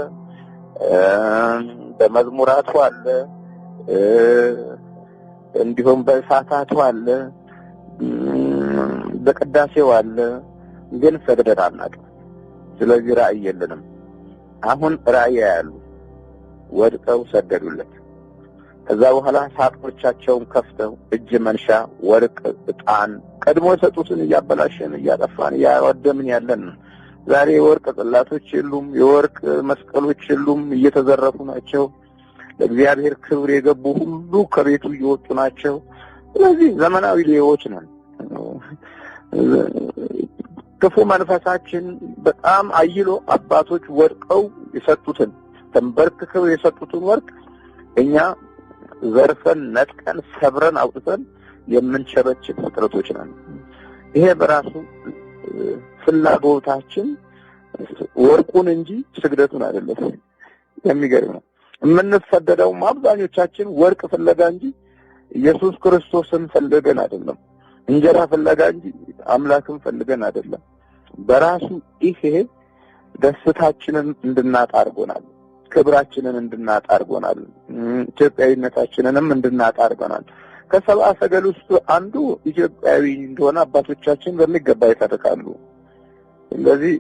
በመዝሙራቱ አለ፣ እንዲሁም በሰዓታቱ አለ፣ በቅዳሴው አለ። ግን ሰግደን አናውቅም። ስለዚህ ራእይ የለንም። አሁን ራእይ ያያሉ፣ ወድቀው ሰገዱለት። ከዛ በኋላ ሳጥኖቻቸውን ከፍተው እጅ መንሻ፣ ወርቅ፣ ዕጣን ቀድሞ የሰጡትን እያበላሸን እያጠፋን እያወደምን ያለን። ዛሬ የወርቅ ጽላቶች የሉም፣ የወርቅ መስቀሎች የሉም፣ እየተዘረፉ ናቸው። ለእግዚአብሔር ክብር የገቡ ሁሉ ከቤቱ እየወጡ ናቸው። ስለዚህ ዘመናዊ ሌቦች ነን። ክፉ መንፈሳችን በጣም አይሎ አባቶች ወድቀው የሰጡትን ተንበርክከው የሰጡትን ወርቅ እኛ ዘርፈን ነጥቀን ሰብረን አውጥተን የምንቸበችብ ፍጥረቶች ነን። ይሄ በራሱ ፍላጎታችን ወርቁን እንጂ ስግደቱን አይደለም። የሚገርም ነው። የምንሰደደውም አብዛኞቻችን ወርቅ ፍለጋ እንጂ ኢየሱስ ክርስቶስን ፈልገን አይደለም። እንጀራ ፍለጋ እንጂ አምላክን ፈልገን አይደለም። በራሱ ይሄ ደስታችንን እንድናጣ አድርጎናል። ክብራችንን እንድናጣ አድርጎናል። ኢትዮጵያዊነታችንንም እንድናጣ አድርጎናል። ከሰብአ ሰገል ውስጥ አንዱ ኢትዮጵያዊ እንደሆነ አባቶቻችን በሚገባ ይተርካሉ። ስለዚህ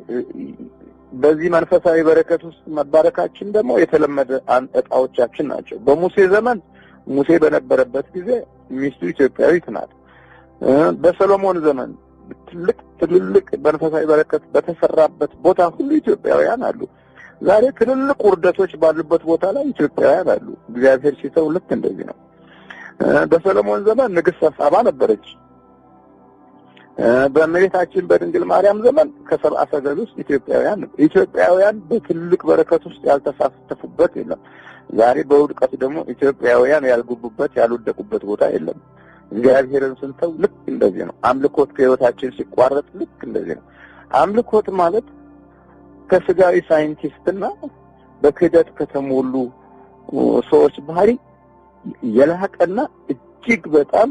በዚህ መንፈሳዊ በረከት ውስጥ መባረካችን ደግሞ የተለመደ ዕጣዎቻችን ናቸው። በሙሴ ዘመን ሙሴ በነበረበት ጊዜ ሚስቱ ኢትዮጵያዊት ናት። በሰሎሞን ዘመን ትልልቅ መንፈሳዊ በረከት በተሰራበት ቦታ ሁሉ ኢትዮጵያውያን አሉ። ዛሬ ትልልቅ ውርደቶች ባሉበት ቦታ ላይ ኢትዮጵያውያን አሉ። እግዚአብሔር ሲተው ልክ እንደዚህ ነው። በሰሎሞን ዘመን ንግስት ሳባ ነበረች። በእመቤታችን በድንግል ማርያም ዘመን ከሰብአ ሰገል ውስጥ ኢትዮጵያውያን በትልቅ በረከት ውስጥ ያልተሳተፉበት የለም። ዛሬ በውድቀት ደግሞ ኢትዮጵያውያን ያልገቡበት ያልወደቁበት ቦታ የለም። እግዚአብሔርን ስንተው ልክ እንደዚህ ነው። አምልኮት ከህይወታችን ሲቋረጥ ልክ እንደዚህ ነው። አምልኮት ማለት ከስጋዊ ሳይንቲስትና በክህደት ከተሞሉ ሰዎች ባህሪ የላቀና እጅግ በጣም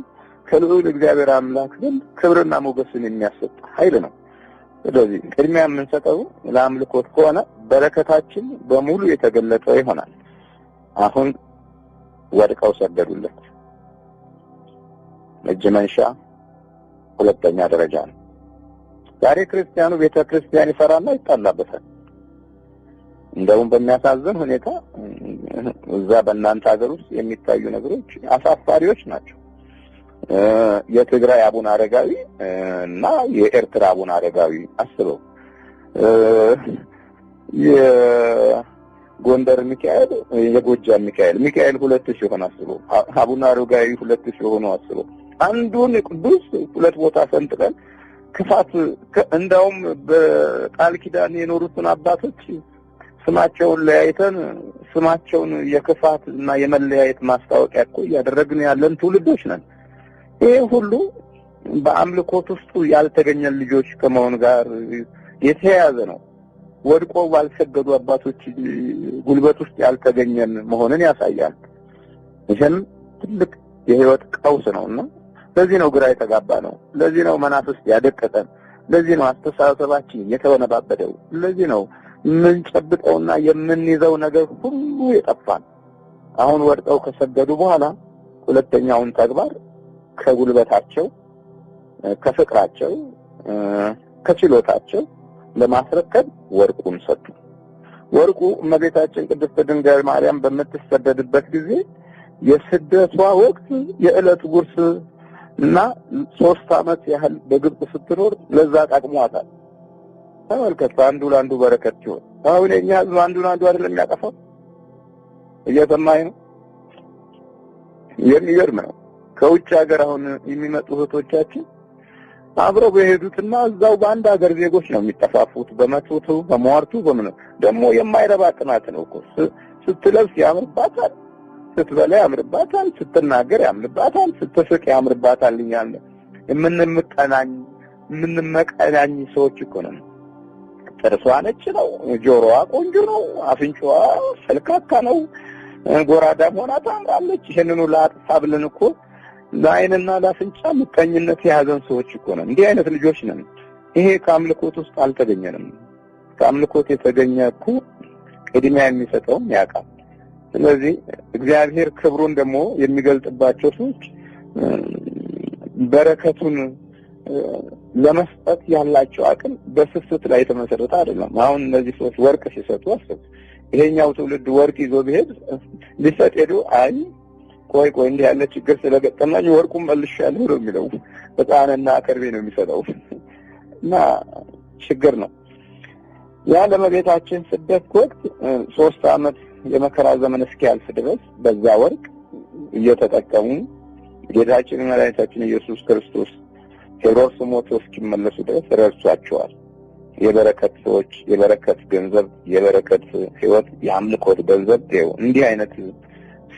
ከልዑል እግዚአብሔር አምላክ ዘንድ ክብርና ሞገስን የሚያሰጥ ኃይል ነው። ስለዚህ ቅድሚያ የምንሰጠው ለአምልኮት ከሆነ በረከታችን በሙሉ የተገለጠ ይሆናል። አሁን ወድቀው ሰገዱለት። እጅ መንሻ ሁለተኛ ደረጃ ነው። ዛሬ ክርስቲያኑ ቤተክርስቲያን ይፈራና ይጣላበታል። እንደውም በሚያሳዝን ሁኔታ እዛ በእናንተ ሀገር ውስጥ የሚታዩ ነገሮች አሳፋሪዎች ናቸው። የትግራይ አቡነ አረጋዊ እና የኤርትራ አቡነ አረጋዊ አስበው የጎንደር ሚካኤል የጎጃም ሚካኤል 2000 ሆነ አስቦ አቡነ አረጋዊ 2000 ሆነ አስቦ አንዱን ቅዱስ ሁለት ቦታ ሰንጥቀን ክፋት እንዳውም በቃል ኪዳን የኖሩትን አባቶች ስማቸውን ለያይተን ስማቸውን የክፋት እና የመለያየት ማስታወቂያ እኮ ያደረግን ያለን ትውልዶች ነን። ይሄ ሁሉ በአምልኮት ውስጥ ያልተገኘን ልጆች ከመሆን ጋር የተያያዘ ነው። ወድቆ ባልሰገዱ አባቶች ጉልበት ውስጥ ያልተገኘን መሆንን ያሳያል። ይሄን ትልቅ የህይወት ቀውስ ነውና ለዚህ ነው ግራ የተጋባ ነው። ለዚህ ነው መናፍስት ያደቀቀን። ለዚህ ነው አስተሳሰባችን የተወነባበደው። ለዚህ ነው የምንጨብጠውና የምንይዘው ነገር ሁሉ የጠፋን። አሁን ወድቀው ከሰገዱ በኋላ ሁለተኛውን ተግባር ከጉልበታቸው፣ ከፍቅራቸው፣ ከችሎታቸው ለማስረከብ ወርቁን ሰጡ። ወርቁ እመቤታችን ቅድስት ድንግል ማርያም በምትሰደድበት ጊዜ የስደቷ ወቅት የዕለት ጉርስ እና 3 ዓመት ያህል በግብጽ ስትኖር ለዛ ጠቅሟታል። ተመልከት፣ አንዱ ለአንዱ በረከት ይሁን። አሁን የኛ ህዝብ አንዱ ለአንዱ አይደለም የሚያጠፋው። እየሰማኝ ነው። የሚገርም ነው። ከውጭ ሀገር አሁን የሚመጡ እህቶቻችን አብረው በሄዱትና እዛው በአንድ ሀገር ዜጎች ነው የሚጠፋፉት። በመቱቱ በመዋርቱ በምን ደግሞ የማይረባ ጥናት ነው እኮ። ስትለብስ ያምርባታል፣ ስትበላ ያምርባታል፣ ስትናገር ያምርባታል፣ ስትስቅ ያምርባታል። እኛን የምንመቀናኝ ሰዎች እኮ ነን። ጥርሷ ነጭ ነው፣ ጆሮዋ ቆንጆ ነው፣ አፍንጫዋ ሰልካካ ነው፣ ጎራዳም ሆና ታምራለች። ይሄንኑ ላጥፋ ብለን እኮ ለአይንና ለአፍንጫ ምቀኝነት የያዘን ሰዎች እኮ ነን። እንዲህ አይነት ልጆች ነን። ይሄ ከአምልኮት ውስጥ አልተገኘንም። ከአምልኮት የተገኘ እኮ ቅድሚያ የሚሰጠውን ያውቃል። ስለዚህ እግዚአብሔር ክብሩን ደግሞ የሚገልጥባቸው ሰዎች በረከቱን ለመስጠት ያላቸው አቅም በስስት ላይ የተመሰረተ አይደለም። አሁን እነዚህ ሰዎች ወርቅ ሲሰጡ አስብ። ይሄኛው ትውልድ ወርቅ ይዞ ቢሄድ ሊሰጥ ሄዶ አይ ቆይ እንዲህ ያለ ችግር ስለገጠመኝ ወርቁን መልሻለሁ ነው የሚለው። በጣንና ከርቤ ነው የሚሰጠው እና ችግር ነው። ያ ለመቤታችን ስደት ወቅት 3 ዓመት የመከራ ዘመን እስኪያልፍ ድረስ በዛ ወርቅ እየተጠቀሙ ጌታችን መድኃኒታችን ኢየሱስ ክርስቶስ ሄሮድስ ሞቶ እስኪመለሱ ድረስ ረድቷቸዋል። የበረከት ሰዎች፣ የበረከት ገንዘብ፣ የበረከት ህይወት፣ የአምልኮት ገንዘብ ነው። እንዲህ አይነት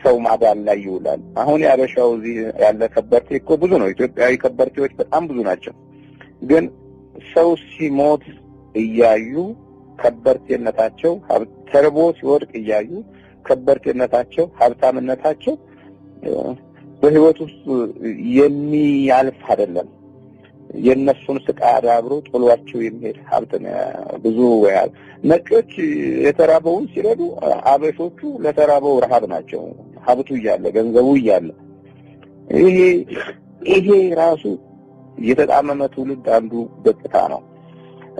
ሰው ማዳን ላይ ይውላል። አሁን ያበሻው እዚህ ያለ ከበርቴ እኮ ብዙ ነው። ኢትዮጵያዊ ከበርቴዎች በጣም ብዙ ናቸው። ግን ሰው ሲሞት እያዩ ከበርቴነታቸው ተርቦ ሲወድቅ እያዩ ከበርቴነታቸው ሀብታምነታቸው በህይወት ውስጥ የሚያልፍ አይደለም። የነሱን ስቃይ አዳብሮ ጥሏቸው የሚሄድ ሀብት ብዙ ያል ነጮች የተራበውን ሲረዱ አበሾቹ ለተራበው ረሃብ ናቸው። ሀብቱ እያለ ገንዘቡ እያለ ይሄ ራሱ የተጣመመ ትውልድ አንዱ ገጽታ ነው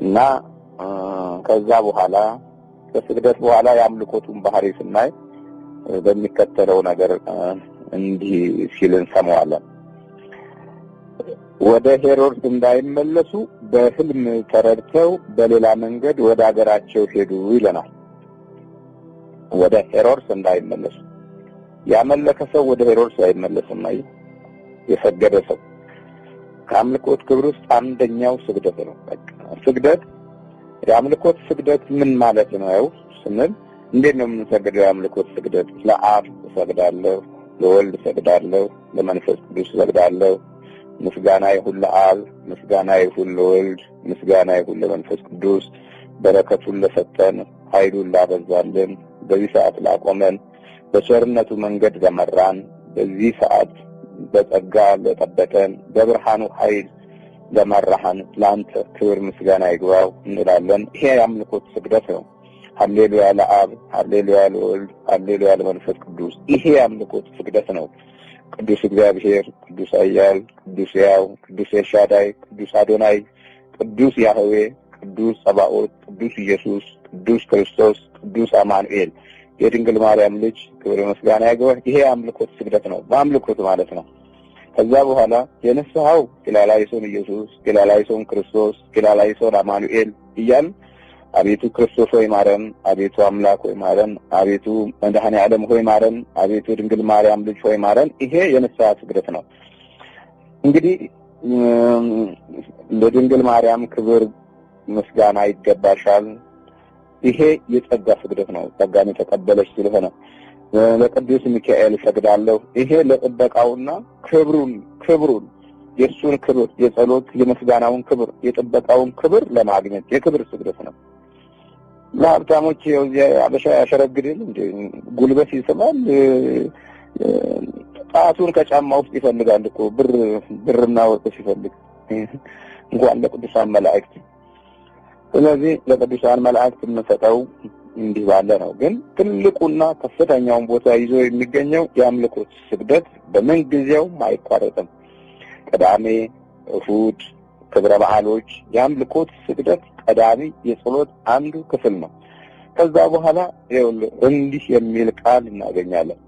እና ከዛ በኋላ ከስግደት በኋላ የአምልኮቱን ባህሪ ስናይ በሚከተለው ነገር እንዲህ ሲል እንሰማዋለን። ወደ ሄሮድስ እንዳይመለሱ በህልም ተረድተው በሌላ መንገድ ወደ አገራቸው ሄዱ ይለናል። ወደ ሄሮድስ እንዳይመለሱ ያመለከ ሰው ወደ ሄሮድስ አይመለስም። የሰገደ ሰው ከአምልኮት ክብር ውስጥ አንደኛው ስግደት ነው። ስግደት የአምልኮት ስግደት ምን ማለት ነው ስንል እንዴት ነው የምንሰግደው? የአምልኮት ስግደት ለአብ እሰግዳለሁ፣ ለወልድ እሰግዳለሁ፣ ለመንፈስ ቅዱስ እሰግዳለሁ። ምስጋና ይሁን ለአብ፣ ምስጋና ይሁን ለወልድ፣ ምስጋና ይሁን ለመንፈስ ቅዱስ። በረከቱን ለሰጠን፣ ኃይሉን ላበዛልን፣ በዚህ ሰዓት ላቆመን፣ በቸርነቱ መንገድ ለመራን፣ በዚህ ሰዓት በጸጋ ለጠበቀን፣ በብርሃኑ ኃይል ለመራሃን ለአንተ ክብር ምስጋና ይግባው እንላለን። ይሄ የአምልኮት ስግደት ነው። ሃሌሉያ ለአብ፣ ሃሌሉያ ለወልድ፣ ሃሌሉያ ለመንፈስ ቅዱስ። ይሄ የአምልኮት ስግደት ነው። ቅዱስ እግዚአብሔር፣ ቅዱስ ኃያል፣ ቅዱስ ሕያው፣ ቅዱስ ኤልሻዳይ፣ ቅዱስ አዶናይ፣ ቅዱስ ያህዌ፣ ቅዱስ ጸባኦት፣ ቅዱስ ኢየሱስ፣ ቅዱስ ክርስቶስ፣ ቅዱስ አማኑኤል የድንግል ማርያም ልጅ ክብር ምስጋና ይግባው። ይሄ የአምልኮት ስግደት ነው። በአምልኮት ማለት ነው። ከዛ በኋላ የንስሐው ኪላላይሶን ኢየሱስ፣ ኪላላይሶን ክርስቶስ፣ ኪላላይሶን አማኑኤል እያልን አቤቱ ክርስቶስ ሆይ ማረን፣ አቤቱ አምላክ ሆይ ማረን፣ አቤቱ መድኃኔ ዓለም ሆይ ማረን፣ አቤቱ ድንግል ማርያም ልጅ ሆይ ማረን። ይሄ የንስሐ ስግደት ነው። እንግዲህ ለድንግል ማርያም ክብር ምስጋና ይገባሻል። ይሄ የጸጋ ስግደት ነው። ጸጋን የተቀበለች ስለሆነ ለቅዱስ ሚካኤል ሰግዳለሁ። ይሄ ለጥበቃውና ክብሩን የእሱን ክብር የጸሎት የምስጋናውን ክብር የጥበቃውን ክብር ለማግኘት የክብር ስግደት ነው። ለሀብታሞች አበሻ ያሸረግድል እንደ ጉልበት ይስባል፣ ጣቱን ከጫማ ውስጥ ይፈልጋል እኮ ብርና ወርቅ ሲፈልግ እንኳን ለቅዱሳን መላእክት። ስለዚህ ለቅዱሳን መላእክት የምንሰጠው እንዲህ ባለ ነው። ግን ትልቁና ከፍተኛውን ቦታ ይዞ የሚገኘው የአምልኮት ስግደት በምን ጊዜውም አይቋረጥም። ቅዳሜ፣ እሁድ፣ ክብረ በዓሎች የአምልኮት ስግደት ቀዳሚ የጸሎት አንዱ ክፍል ነው። ከዛ በኋላ እንዲህ የሚል ቃል እናገኛለን።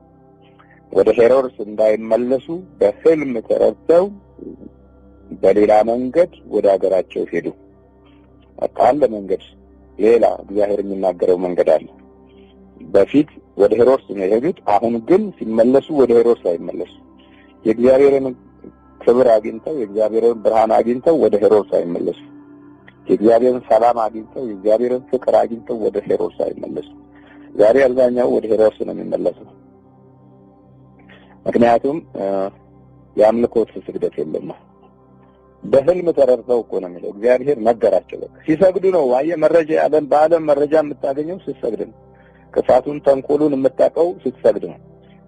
ወደ ሄሮድስ እንዳይመለሱ በሕልም ተረድተው በሌላ መንገድ ወደ ሀገራቸው ሄዱ። አካል መንገድ ሌላ እግዚአብሔር የሚናገረው መንገድ አለ። በፊት ወደ ሄሮድስ ነው የሄዱት። አሁን ግን ሲመለሱ ወደ ሄሮድስ አይመለሱ። የእግዚአብሔርን ክብር አግኝተው የእግዚአብሔርን ብርሃን አግኝተው ወደ ሄሮድስ አይመለሱ። የእግዚአብሔርን ሰላም አግኝተው የእግዚአብሔርን ፍቅር አግኝተው ወደ ሄሮድስ አይመለሱ። ዛሬ አብዛኛው ወደ ሄሮድስ ነው የሚመለሰው። ምክንያቱም የአምልኮት ስግደት የለም። በሕልም ተረድተው እኮ ነው የሚለው እግዚአብሔር ነገራቸው። በቃ ሲሰግዱ ነው። አየህ መረጃ ያለን በዓለም መረጃ የምታገኘው ስትሰግድ ነው። ክፋቱን ተንኮሉን የምታውቀው ስትሰግድ ነው።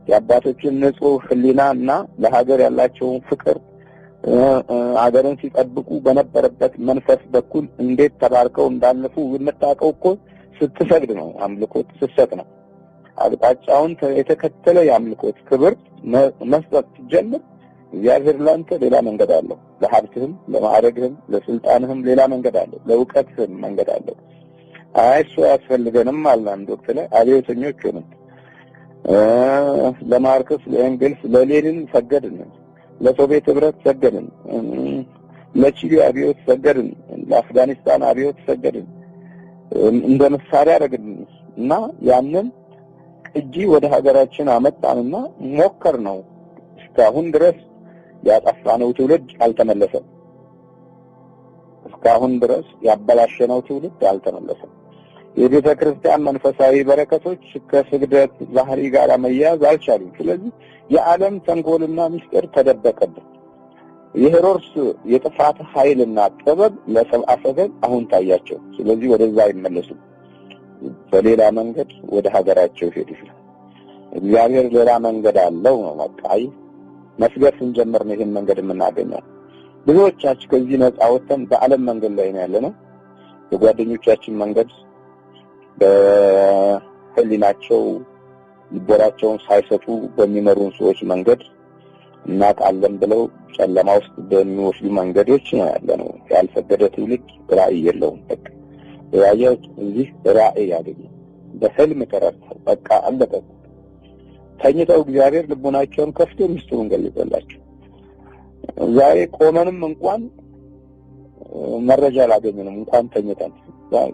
የአባቶችን ንጹህ ሕሊና እና ለሀገር ያላቸውን ፍቅር ሀገርን ሲጠብቁ በነበረበት መንፈስ በኩል እንዴት ተባርከው እንዳለፉ የምታውቀው እኮ ስትሰግድ ነው። አምልኮት ስትሰጥ ነው። አቅጣጫውን የተከተለ የአምልኮት ክብር መስጠት ሲጀምር እግዚአብሔር ላንተ ሌላ መንገድ አለው። ለሀብትህም፣ ለማዕረግህም፣ ለስልጣንህም ሌላ መንገድ አለው። ለእውቀትህም መንገድ አለው። እሱ አያስፈልገንም አለ አንድ ወቅት ላይ አብዮተኞች ሆነን ለማርክስ፣ ለኤንግልስ፣ ለሌኒን ሰገድን፣ ለሶቪየት ህብረት ሰገድን፣ ለቺሊ አብዮት ሰገድን፣ ለአፍጋኒስታን አብዮት ሰገድን፣ እንደ መሳሪያ አደረግን እና ያንን እጂ ወደ ሀገራችን አመጣንና ሞከር ነው። እስካሁን ድረስ ያጠፋነው ትውልድ አልተመለሰም። እስካሁን ድረስ ያበላሸነው ትውልድ አልተመለሰም። የቤተ ክርስቲያን መንፈሳዊ በረከቶች ከስግደት ባህሪ ጋር መያዝ አልቻሉም። ስለዚህ የዓለም ተንኮልና ምስጢር ተደበቀበት። የሄሮድስ የጥፋት ኃይልና ጥበብ ለሰብአ ሰገል አሁን ታያቸው። ስለዚህ ወደዛ አይመለሱም። በሌላ መንገድ ወደ ሀገራቸው ሄዱ። እግዚአብሔር ሌላ መንገድ አለው ነው። መቃይ መስገድ ስንጀምር ነው ይሄን መንገድ የምናገኘው። ብዙዎቻችን ከዚህ ነፃ ወጥተን በዓለም መንገድ ላይ ነው ያለነው። የጓደኞቻችን መንገድ በህሊናቸው ልቦናቸውን ሳይሰጡ በሚመሩን ሰዎች መንገድ እናቃለን ብለው ጨለማ ውስጥ በሚወስዱ መንገዶች ነው ያለነው። ያልሰገደ ትውልድ ራዕይ የለውም። በቃ ያየው እዚህ ራዕይ ያገኘ በህልም ተረድተው በቃ አለቀ። ተኝተው እግዚአብሔር ልቦናቸውን ከፍቶ ምስጢሩን ገለጸላቸው። ዛሬ ቆመንም እንኳን መረጃ አላገኘንም። እንኳን ተኝተን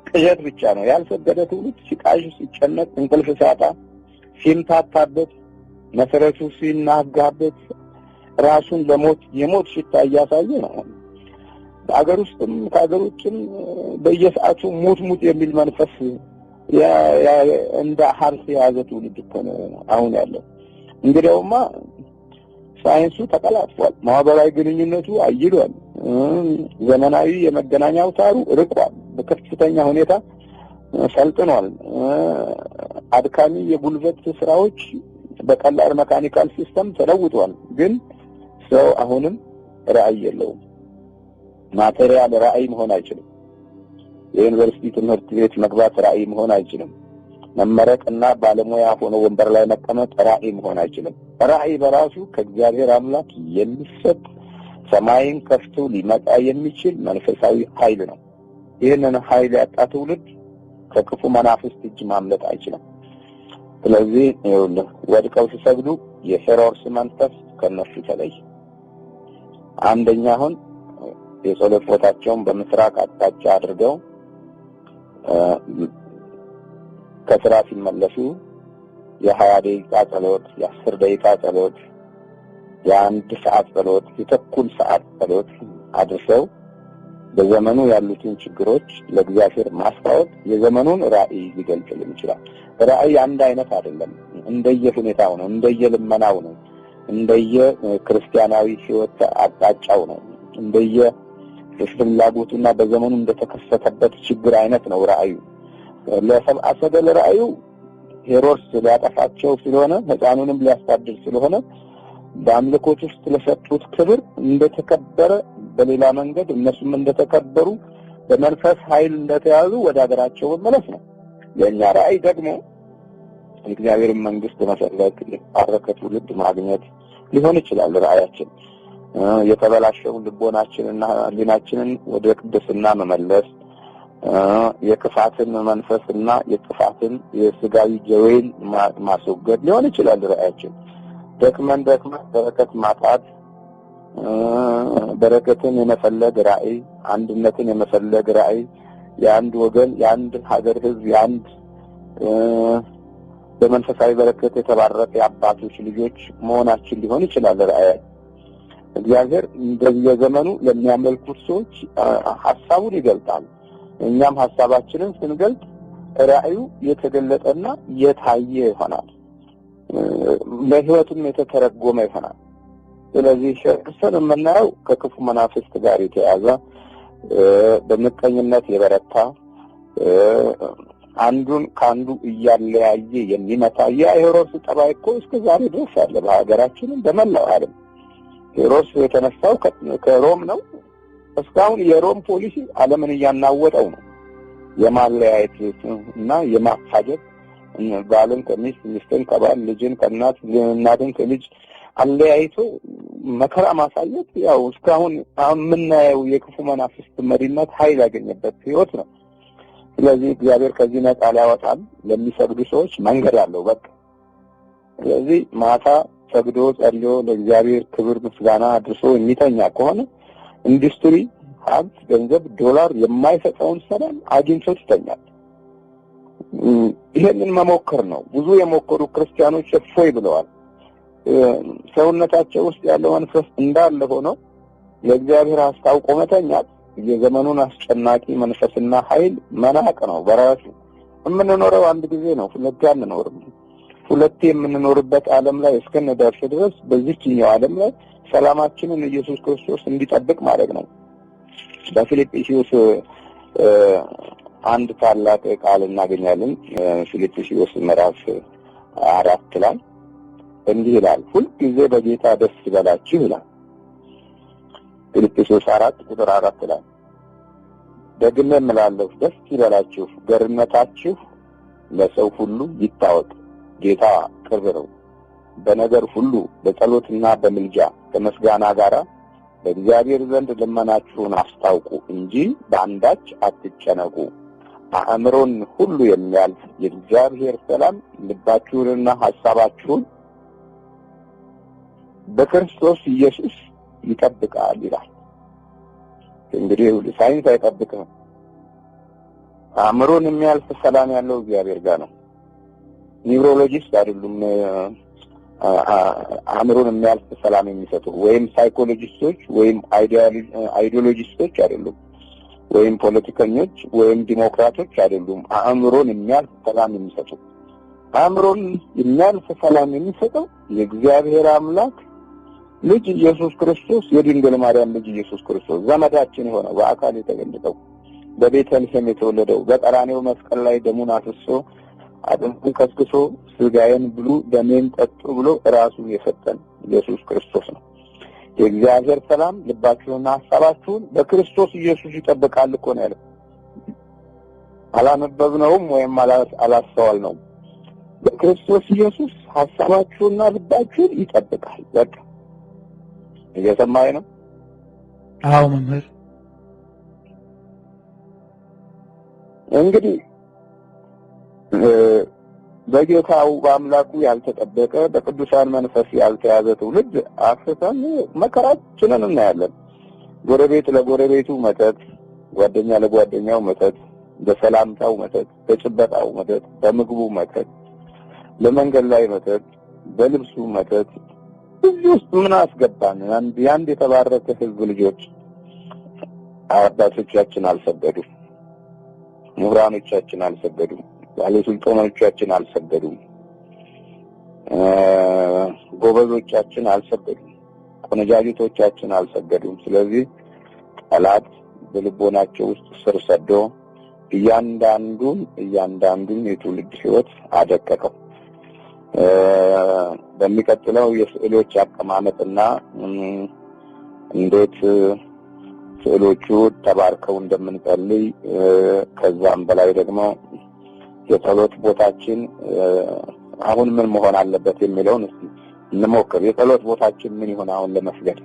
ቅዠት ብቻ ነው። ያልሰገደ ትውልድ ሲቃዥ፣ ሲጨነቅ፣ እንቅልፍ ሲያጣ፣ ሲምታታበት፣ መሰረቱ ሲናጋበት ራሱን ለሞት የሞት ሽታ እያሳየ ነው። በአገር ውስጥም ከአገር ውጭም በየሰዓቱ ሙት የሚል መንፈስ እንደ ሀብት የያዘ ትውልድ እኮ ነው አሁን ያለው። እንግዲያውማ ሳይንሱ ተቀላጥፏል። ማህበራዊ ግንኙነቱ አይሏል። ዘመናዊ የመገናኛ አውታሩ ርቋል። በከፍተኛ ሁኔታ ሰልጥኗል። አድካሚ የጉልበት ስራዎች በቀላል መካኒካል ሲስተም ተለውጧል። ግን ሰው አሁንም ራዕይ የለውም። ማቴሪያል ራዕይ መሆን አይችልም። የዩኒቨርሲቲ ትምህርት ቤት መግባት ራዕይ መሆን አይችልም። መመረቅና ባለሙያ ሆኖ ወንበር ላይ መቀመጥ ራዕይ መሆን አይችልም። ራዕይ በራሱ ከእግዚአብሔር አምላክ የሚሰጥ ሰማይን ከፍቶ ሊመጣ የሚችል መንፈሳዊ ኃይል ነው። ይህንን ኃይል ያጣ ትውልድ ከክፉ መናፍስት እጅ ማምለጥ አይችልም። ስለዚህ ወድቀው ሲሰግዱ የሄሮድስ መንፈስ ከነሱ ተለየ። አንደኛ አሁን የጸሎት ቦታቸውን በምስራቅ አቅጣጫ አድርገው ከስራ ሲመለሱ የ20 ደቂቃ ጸሎት፣ የ10 ደቂቃ ጸሎት፣ የ1 ሰዓት ጸሎት፣ የተኩል ሰዓት ጸሎት አድርሰው በዘመኑ ያሉትን ችግሮች ለእግዚአብሔር ማስታወቅ የዘመኑን ራዕይ ሊገልጽልን ይችላል። ራዕይ አንድ አይነት አይደለም። እንደየሁኔታው ነው፣ እንደየልመናው ነው፣ እንደየክርስቲያናዊ ሕይወት አቅጣጫው ነው፣ ፍላጎቱና በዘመኑ እንደተከሰተበት ችግር አይነት ነው ራዕዩ። ለሰብአ ሰገል ራዕዩ ሄሮድስ ሊያጠፋቸው ስለሆነ ሕፃኑንም ሊያሳድድ ስለሆነ በአምልኮት ውስጥ ለሰጡት ክብር እንደተከበረ፣ በሌላ መንገድ እነሱም እንደተከበሩ በመንፈስ ኃይል እንደተያዙ ወደ ሀገራቸው መመለስ ነው። የእኛ ራዕይ ደግሞ የእግዚአብሔርን መንግስት መፈለግ፣ የተባረከ ትውልድ ማግኘት ሊሆን ይችላል። ራዕያችን የተበላሸውን ልቦናችንና ሕሊናችንን ወደ ቅድስና መመለስ፣ የክፋትን መንፈስና የጥፋትን የስጋዊ ጀዌን ማስወገድ ሊሆን ይችላል ራዕያችን። ደክመን በረከት ማጣት፣ በረከትን የመፈለግ ራዕይ፣ አንድነትን የመፈለግ ራዕይ፣ የአንድ ወገን የአንድ ሀገር ሕዝብ የአንድ በመንፈሳዊ በረከት የተባረከ የአባቶች ልጆች መሆናችን ሊሆን ይችላል ራዕይ። እግዚአብሔር እንደየዘመኑ ለሚያመልኩት ሰዎች ሐሳቡን ይገልጣል። እኛም ሐሳባችንን ስንገልጥ ራዕዩ የተገለጠና የታየ ይሆናል፣ ለሕይወትም የተተረጎመ ይሆናል። ስለዚህ ሸርሰን የምናየው ከክፉ መናፍስት ጋር የተያዘ በምቀኝነት የበረታ አንዱን ካንዱ እያለያየ የሚመታ የሄሮድስ ጠባይ እኮ እስከ ዛሬ ድረስ አለ በሀገራችንም በመላው ዓለም። ሄሮድስ የተነሳው ከሮም ነው። እስካሁን የሮም ፖሊሲ ዓለምን እያናወጠው ነው። የማለያየት እና የማፋጀት፣ ባልን ከሚስት፣ ሚስትን ከባል፣ ልጅን ከእናት፣ እናትን ከልጅ አለያይቶ መከራ ማሳየት ያው እስካሁን የምናየው የክፉ መናፍስት መሪነት ኃይል ያገኘበት ሕይወት ነው። ስለዚህ እግዚአብሔር ከዚህ ነፃ ሊያወጣን ለሚሰግዱ ሰዎች መንገድ አለው በቃ። ስለዚህ ማታ ሰግዶ ጸልዮ ለእግዚአብሔር ክብር ምስጋና አድርሶ የሚተኛ ከሆነ ኢንዱስትሪ፣ ሀብት፣ ገንዘብ፣ ዶላር የማይሰጠውን ሰላም አግኝቶ ይተኛል። ይሄንን መሞከር ነው። ብዙ የሞከሩ ክርስቲያኖች እፎይ ብለዋል። ሰውነታቸው ውስጥ ያለው መንፈስ እንዳለ ሆኖ ለእግዚአብሔር አስታውቆ መተኛት የዘመኑን አስጨናቂ መንፈስና ኃይል መናቅ ነው። በራሱ የምንኖረው አንድ ጊዜ ነው፣ ሁለቴ አንኖርም። ሁለቴ የምንኖርበት ዓለም ላይ እስከነደርስ ድረስ በዚህኛው ዓለም ላይ ሰላማችንን ኢየሱስ ክርስቶስ እንዲጠብቅ ማድረግ ነው። በፊልጵስዩስ አንድ ታላቅ ቃል እናገኛለን። ፊልጵስዩስ ምዕራፍ 4 ላይ እንዲህ ይላል፣ ሁልጊዜ በጌታ ደስ ይበላችሁ ይላል። ፊልጵስዩስ 4 ቁጥር 4 ላይ ደግሜ እላለሁ ደስ ይበላችሁ፣ ገርነታችሁ ለሰው ሁሉ ይታወቅ፣ ጌታ ቅርብ ነው። በነገር ሁሉ በጸሎትና በምልጃ ከምስጋና ጋር በእግዚአብሔር ዘንድ ልመናችሁን አስታውቁ እንጂ በአንዳች አትጨነቁ። አእምሮን ሁሉ የሚያልፍ የእግዚአብሔር ሰላም ልባችሁንና ሐሳባችሁን በክርስቶስ ኢየሱስ ይጠብቃል ይላል። እንግዲህ ሳይንስ አይጠብቅም። አእምሮን የሚያልፍ ሰላም ያለው እግዚአብሔር ጋር ነው። ኒውሮሎጂስት አይደሉም አእምሮን የሚያልፍ ሰላም የሚሰጡ፣ ወይም ሳይኮሎጂስቶች ወይም አይዲዮሎጂስቶች አይደሉም፣ ወይም ፖለቲከኞች ወይም ዲሞክራቶች አይደሉም። አእምሮን የሚያልፍ ሰላም የሚሰጡ፣ አእምሮን የሚያልፍ ሰላም የሚሰጠው የእግዚአብሔር አምላክ ልጅ ኢየሱስ ክርስቶስ፣ የድንግል ማርያም ልጅ ኢየሱስ ክርስቶስ ዘመዳችን የሆነው በአካል የተገለጠው በቤተልሔም የተወለደው በቀራንዮ መስቀል ላይ ደሙን አፍስሶ አጥንቱን ከስክሶ ስጋዬን ብሉ ደሜን ጠጡ ብሎ ራሱን የሰጠን ኢየሱስ ክርስቶስ ነው። የእግዚአብሔር ሰላም ልባችሁንና ሐሳባችሁን በክርስቶስ ኢየሱስ ይጠብቃል እኮ ነው ያለው። አላነበብነውም ወይም አላስተዋልነውም። በክርስቶስ ኢየሱስ ሐሳባችሁንና ልባችሁን ይጠብቃል። በቃ እየሰማኸኝ ነው? አዎ መምህር። እንግዲህ በጌታው በአምላኩ ያልተጠበቀ በቅዱሳን መንፈስ ያልተያዘ ትውልድ አፍርተን መከራችንን እናያለን። ጎረቤት ለጎረቤቱ መተት፣ ጓደኛ ለጓደኛው መተት፣ በሰላምታው መተት፣ በጭበጣው መተት፣ በምግቡ መተት፣ ለመንገድ ላይ መተት፣ በልብሱ መተት። እዚህ ውስጥ ምን አስገባን? አንድ የተባረከ ሕዝብ ልጆች አባቶቻችን አልሰገዱም፣ ምሁራኖቻችን አልሰገዱም፣ ባለስልጣኖቻችን አልሰገዱም፣ ጎበዞቻችን አልሰገዱም፣ ቆነጃጅቶቻችን አልሰገዱም። ስለዚህ ጠላት በልቦናቸው ውስጥ ስር ሰዶ እያንዳንዱን የትውልድ ሕይወት አደቀቀው። በሚቀጥለው የስዕሎች አቀማመጥና እንዴት ስዕሎቹ ተባርከው እንደምንጸልይ ከዛም በላይ ደግሞ የጸሎት ቦታችን አሁን ምን መሆን አለበት የሚለውን እንሞክር። የጸሎት ቦታችን ምን ይሆን አሁን ለመስገድ?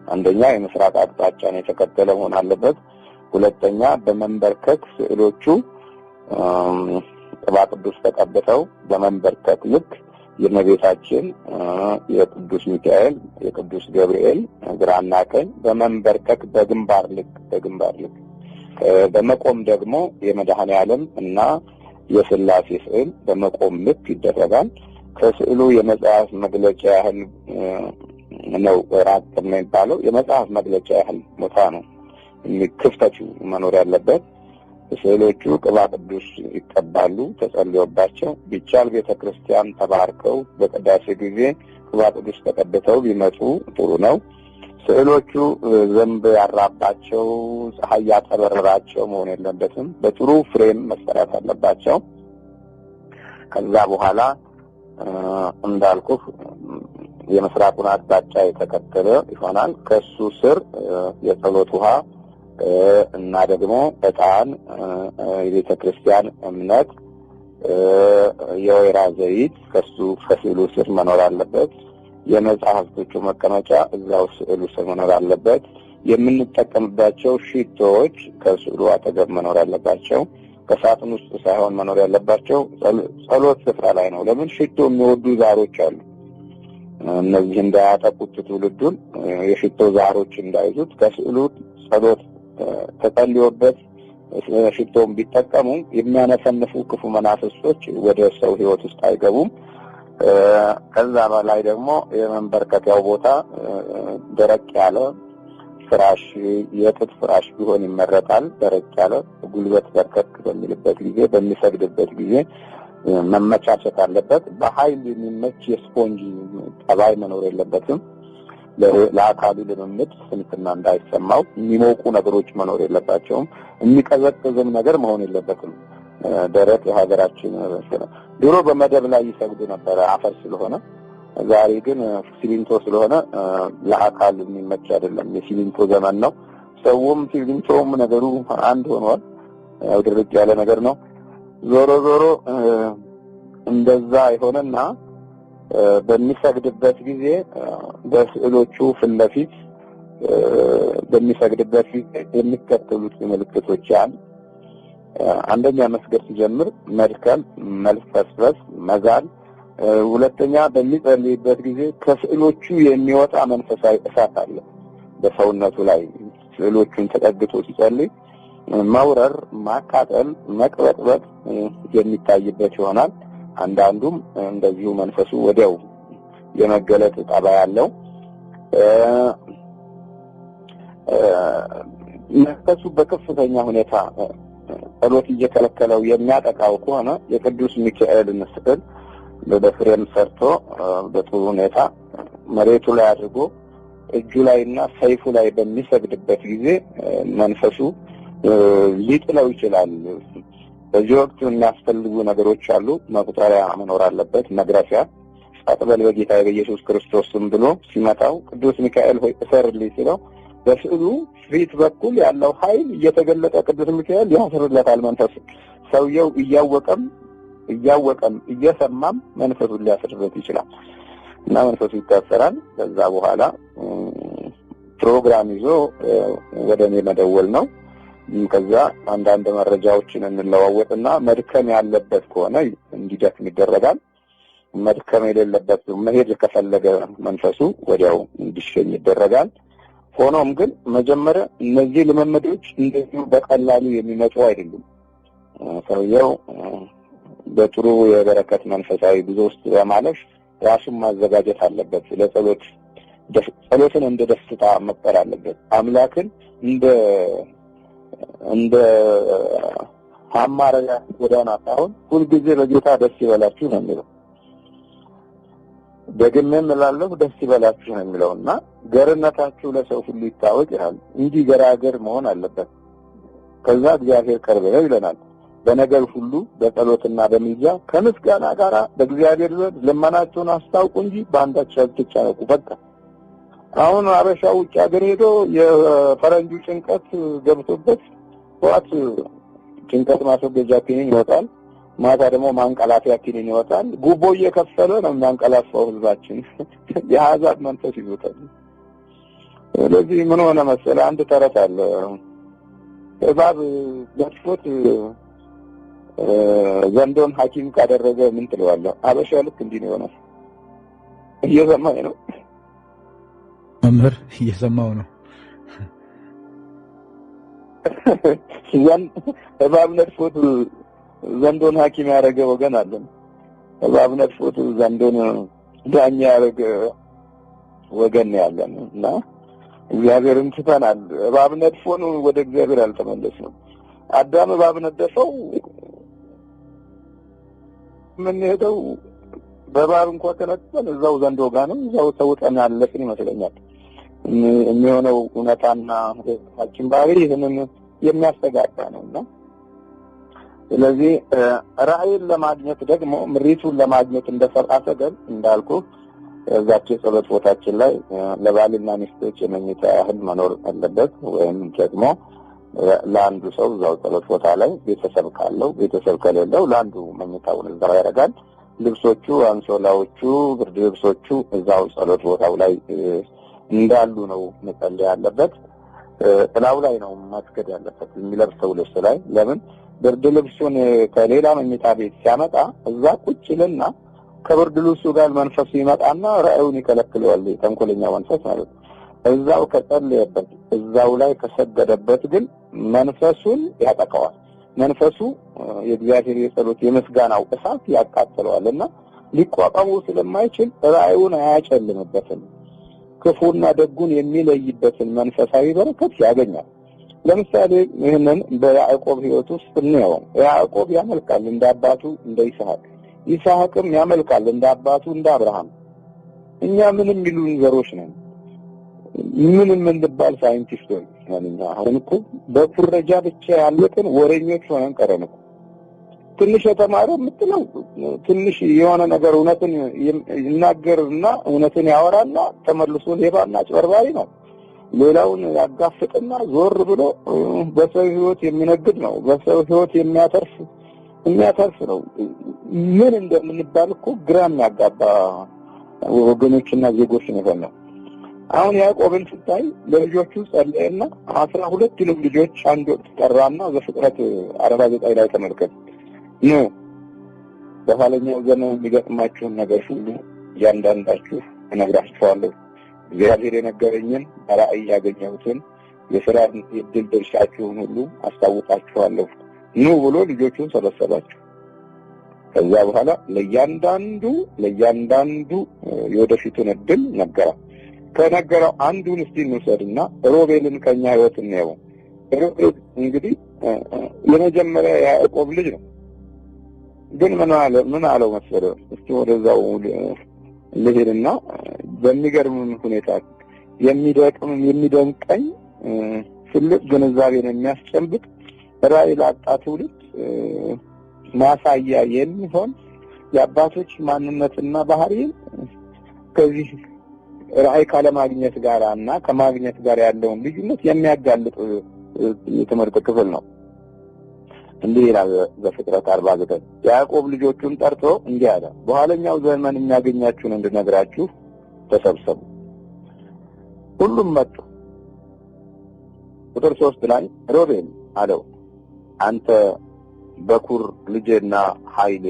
አንደኛ የምስራቅ አቅጣጫን የተከተለ መሆን አለበት። ሁለተኛ በመንበርከክ ስዕሎቹ ቅባ ቅዱስ ተቀብተው በመንበርከክ ልክ የእመቤታችን የቅዱስ ሚካኤል የቅዱስ ገብርኤል ግራና ቀኝ በመንበርከክ በግንባር ልክ በመቆም ደግሞ የመድኃኔዓለም እና የሥላሴ ስዕል በመቆም ልክ ይደረጋል። ከስዕሉ የመጽሐፍ መግለጫ ያህል ነው ራቅ የሚባለው የመጽሐፍ መግለጫ ያህል ቦታ ነው ክፍተቱ መኖር ያለበት። ስዕሎቹ ቅባ ቅዱስ ይቀባሉ ተጸልዮባቸው። ቢቻል ቤተክርስቲያን ተባርከው በቅዳሴ ጊዜ ቅባ ቅዱስ ተቀብተው ቢመጡ ጥሩ ነው። ስዕሎቹ ዘንብ ያራባቸው ፀሐይ ያጠበረራቸው መሆን የለበትም። በጥሩ ፍሬም መሰራት አለባቸው። ከዛ በኋላ እንዳልኩህ የምስራቁን አቅጣጫ የተከተለ ይሆናል። ከሱ ስር የጸሎት ውሃ እና ደግሞ ዕጣን፣ የቤተ ክርስቲያን እምነት፣ የወይራ ዘይት ከስዕሉ ስር መኖር አለበት። የመጽሐፍቶቹ መቀመጫ እዛው ስዕሉ ስር መኖር አለበት። የምንጠቀምባቸው ሽቶዎች ከስዕሉ አጠገብ መኖር አለባቸው። ከሳጥን ውስጥ ሳይሆን መኖር ያለባቸው ጸሎት ስፍራ ላይ ነው። ለምን? ሽቶ የሚወዱ ዛሮች አሉ። እነዚህ እንዳያጠቁት ትውልዱን የሽቶ ዛሮች እንዳይዙት ከስዕሉ ጸሎት ተጸልዮበት ሽቶን ቢጠቀሙ የሚያነፈንፉ ክፉ መናፍስቶች ወደ ሰው ሕይወት ውስጥ አይገቡም። ከዛ በላይ ደግሞ የመንበርከኪያው ቦታ ደረቅ ያለ ፍራሽ የጥጥ ፍራሽ ቢሆን ይመረጣል። ደረቅ ያለ ጉልበት በርከክ በሚልበት ጊዜ በሚሰግድበት ጊዜ መመቻቸት አለበት። በኃይል የሚመች የስፖንጅ ጠባይ መኖር የለበትም። ለአካሉ ልምምድ ስንፍና እንዳይሰማው የሚሞቁ ነገሮች መኖር የለባቸውም። የሚቀዘቅዝም ነገር መሆን የለበትም። ደረቅ የሀገራችን ድሮ በመደብ ላይ ይሰግዱ ነበረ አፈር ስለሆነ። ዛሬ ግን ሲሚንቶ ስለሆነ ለአካል የሚመች አይደለም። የሲሚንቶ ዘመን ነው። ሰውም ሲሚንቶም ነገሩ አንድ ሆኗል። ድርቅ ያለ ነገር ነው። ዞሮ እንደዛ ይሆንና በሚሰግድበት ጊዜ በስዕሎቹ ፊት ለፊት በሚሰግድበት ጊዜ የሚከተሉት ምልክቶች አሉ። አንደኛ መስገድ ሲጀምር መድከም፣ መልፈስፈስ፣ መዛል። ሁለተኛ በሚጸልይበት ጊዜ ከስዕሎቹ የሚወጣ መንፈሳዊ እሳት አለ በሰውነቱ ላይ። ስዕሎቹን ተጠግቶ ሲጸልይ መውረር፣ ማቃጠል፣ መቅበጥበጥ የሚታይበት ይሆናል። አንዳንዱም እንደዚሁ መንፈሱ ወዲያው የመገለጥ ጠባይ ያለው። መንፈሱ በከፍተኛ ሁኔታ ጸሎት እየከለከለው የሚያጠቃው ከሆነ የቅዱስ ሚካኤልን ስዕል በፍሬም ሰርቶ በጥሩ ሁኔታ መሬቱ ላይ አድርጎ እጁ ላይና ሰይፉ ላይ በሚሰግድበት ጊዜ መንፈሱ ሊጥለው ይችላል። በዚህ ወቅት የሚያስፈልጉ ነገሮች አሉ። መቁጠሪያ መኖር አለበት፣ መግረፊያ። አጥበል በጌታ በኢየሱስ ክርስቶስ ስም ብሎ ሲመታው ቅዱስ ሚካኤል ሆይ እሰርልኝ ሲለው በስዕሉ ፊት በኩል ያለው ኃይል እየተገለጠ ቅዱስ ሚካኤል ያስርለታል መንፈሱ። ሰውየው እያወቀም እየሰማም መንፈሱን ሊያስርበት ይችላል እና መንፈሱ ይታሰራል። ከዛ በኋላ ፕሮግራም ይዞ ወደ እኔ መደወል ነው። ከዛ አንዳንድ መረጃዎችን እንለዋወጥና መድከም ያለበት ከሆነ እንዲደክም ይደረጋል። መድከም የሌለበት መሄድ ከፈለገ መንፈሱ ወዲያው እንዲሸኝ ይደረጋል። ሆኖም ግን መጀመሪያ እነዚህ ልምምዶች እንደዚሁ በቀላሉ የሚመጡ አይደሉም። ሰውየው በጥሩ የበረከት መንፈሳዊ ጉዞ ውስጥ ለማለፍ ራሱን ማዘጋጀት አለበት። ለጸሎት ጸሎትን እንደ ደስታ መቁጠር አለበት። አምላክን እንደ አማራጭ ጎዳና ሳይሆን ሁልጊዜ በጌታ ደስ ይበላችሁ ነው የሚለው። ደግሜም እላለሁ ደስ ይበላችሁ ነው የሚለውና ገርነታችሁ ለሰው ሁሉ ይታወቅ ይላል እንጂ ገራገር መሆን አለበት። ከዛ እግዚአብሔር ቅርብ ነው ይለናል። በነገር ሁሉ በጸሎትና በምልጃ ከምስጋና ጋር በእግዚአብሔር ዘንድ ልመናችሁን አስታውቁ እንጂ በአንዳች አትጨነቁ። በቃ አሁን አበሻው ውጭ ሀገር ሄዶ የፈረንጁ ጭንቀት ገብቶበት ወጥ ጭንቀት ማስወገጃ ኪኒን ይወጣል፣ ማታ ደግሞ ማንቀላፊያ ኪኒን ይወጣል። ጉቦ እየከፈለ ነው የሚያንቀላፋው ህዝባችን። የአዛብ መንፈስ ይዞታል። ስለዚህ ምን ሆነ መሰለህ፣ አንድ ተረት አለ። እባብ ደፍቶት ዘንዶን ሐኪም ካደረገ ምን ትለዋለህ? አበሻ ልክ እንዲህ ነው የሆነው። እየሰማኝ ነው መምህር? እየሰማው ነው። እባብ ነድፎት ዘንዶን ሐኪም ያደረገ ወገን አለ። እባብ ነድፎት ዘንዶን ዳኛ ያደረገ ወገን ያለን እና እግዚአብሔርን ትተናል። እባብ ነድፎን ወደ እግዚአብሔር አልተመለስንም። አዳም እባብ ነደፈው። ምን ሄደው በእባብ እንኳን ተነጥተን እዛው ዘንዶ ጋር ነው እዛው ተውጠን ያለፍን ይመስለኛል። የሚሆነው እውነታና ሐኪም ባህሪ ይህንን የሚያስተጋባ ነውና ስለዚህ ራእይን ለማግኘት ደግሞ ምሪቱን ለማግኘት እንደሰብአ ሰገል እንዳልኩ እዛች ጸሎት ቦታችን ላይ ለባልና ሚስቶች የመኝታ ያህል መኖር አለበት። ወይም ደግሞ ለአንዱ ሰው እዛው ጸሎት ቦታ ላይ ቤተሰብ ካለው ቤተሰብ ከሌለው ለአንዱ መኝታውን እዛው ያደርጋል። ልብሶቹ፣ አንሶላዎቹ፣ ብርድ ልብሶቹ እዛው ጸሎት ቦታው ላይ እንዳሉ ነው መጸለይ ያለበት። ጥላው ላይ ነው ማስገድ ያለበት የሚለብሰው ልብስ ላይ። ለምን ብርድ ልብሱን ከሌላ መኝታ ቤት ሲያመጣ እዛ ቁጭ ይልና ከብርድ ልብሱ ጋር መንፈሱ ይመጣና ራእዩን ይከለክለዋል። ተንኮለኛ መንፈስ ማለት ነው። እዛው ከጸለየበት እዛው ላይ ከሰገደበት ግን መንፈሱን ያጠቃዋል። መንፈሱ የእግዚአብሔር የጸሎት የምስጋናው እሳት ያቃጥለዋልና ሊቋቋመው ስለማይችል ራእዩን አያጨልምበትም። ክፉና ደጉን የሚለይበትን መንፈሳዊ በረከት ያገኛል። ለምሳሌ ይህንን በያዕቆብ ሕይወት ውስጥ ነው። ያዕቆብ ያመልካል እንደ አባቱ እንደ ይስሐቅ፣ ይስሐቅም ያመልካል እንደ አባቱ እንደ አብርሃም። እኛ ምንም የሚሉን ዘሮች ነን። ምንም እንባል ሳይንቲስቶች ነን። አሁን እኮ በኩረጃ ብቻ ያለቅን ወሬኞች ሆነን ቀረን እኮ። ትንሽ የተማረ የምትለው ትንሽ የሆነ ነገር እውነትን ይናገርና እውነትን ያወራና ተመልሶ ሌባና አጭበርባሪ ነው። ሌላውን ያጋፍጥና ዞር ብሎ በሰው ሕይወት የሚነግድ ነው። በሰው ሕይወት የሚያተርፍ ነው። ምን እንደምንባል እኮ ግራ የሚያጋባ ወገኖችና ዜጎች ነው። አሁን ያዕቆብን ስታይ ለልጆቹ ጸለየና 12 ልጆች አንድ ወቅት ጠራና ዘፍጥረት 49 ላይ ተመልከት ነው። በኋለኛው ዘመን የሚገጥማችሁን ነገር ሁሉ እያንዳንዳችሁ እነግራችኋለሁ። እግዚአብሔር የነገረኝን በራእይ ያገኘሁትን የሥራ ዕድል ድርሻችሁን ሁሉ አስታውቃችኋለሁ ኑ ብሎ ልጆቹን ሰበሰባቸው። ከዛ በኋላ ለእያንዳንዱ የወደፊቱን ዕድል ነገረው። ከነገረው አንዱን እስቲ እንውሰድና ሮቤልን ከኛ ሕይወት እንየው። ሮቤል እንግዲህ የመጀመሪያ ያዕቆብ ልጅ ነው። ግን ምን አለው መሰለህ? እስቲ ወደዛው ልሄድና በሚገርም ሁኔታ የሚደንቀኝ ትልቅ ግንዛቤን የሚያስጨብጥ ራእይ ላጣ ትውልድ ማሳያ የሚሆን የአባቶች ማንነትና ባህሪን ከዚህ ራእይ ካለማግኘት ጋርና ከማግኘት ጋር ያለውን ልዩነት የሚያጋልጥ የትምህርት ክፍል ነው። እንዲህ ይላል በፍጥረት 49 ያዕቆብ ልጆቹን ጠርቶ እንዲህ አለ፣ በኋለኛው ዘመን የሚያገኛችሁን እንድነግራችሁ ተሰብሰቡ። ሁሉም መጡ። ቁጥር 3 ላይ ሮቤል አለው፣ አንተ በኩር ልጄና ኃይሌ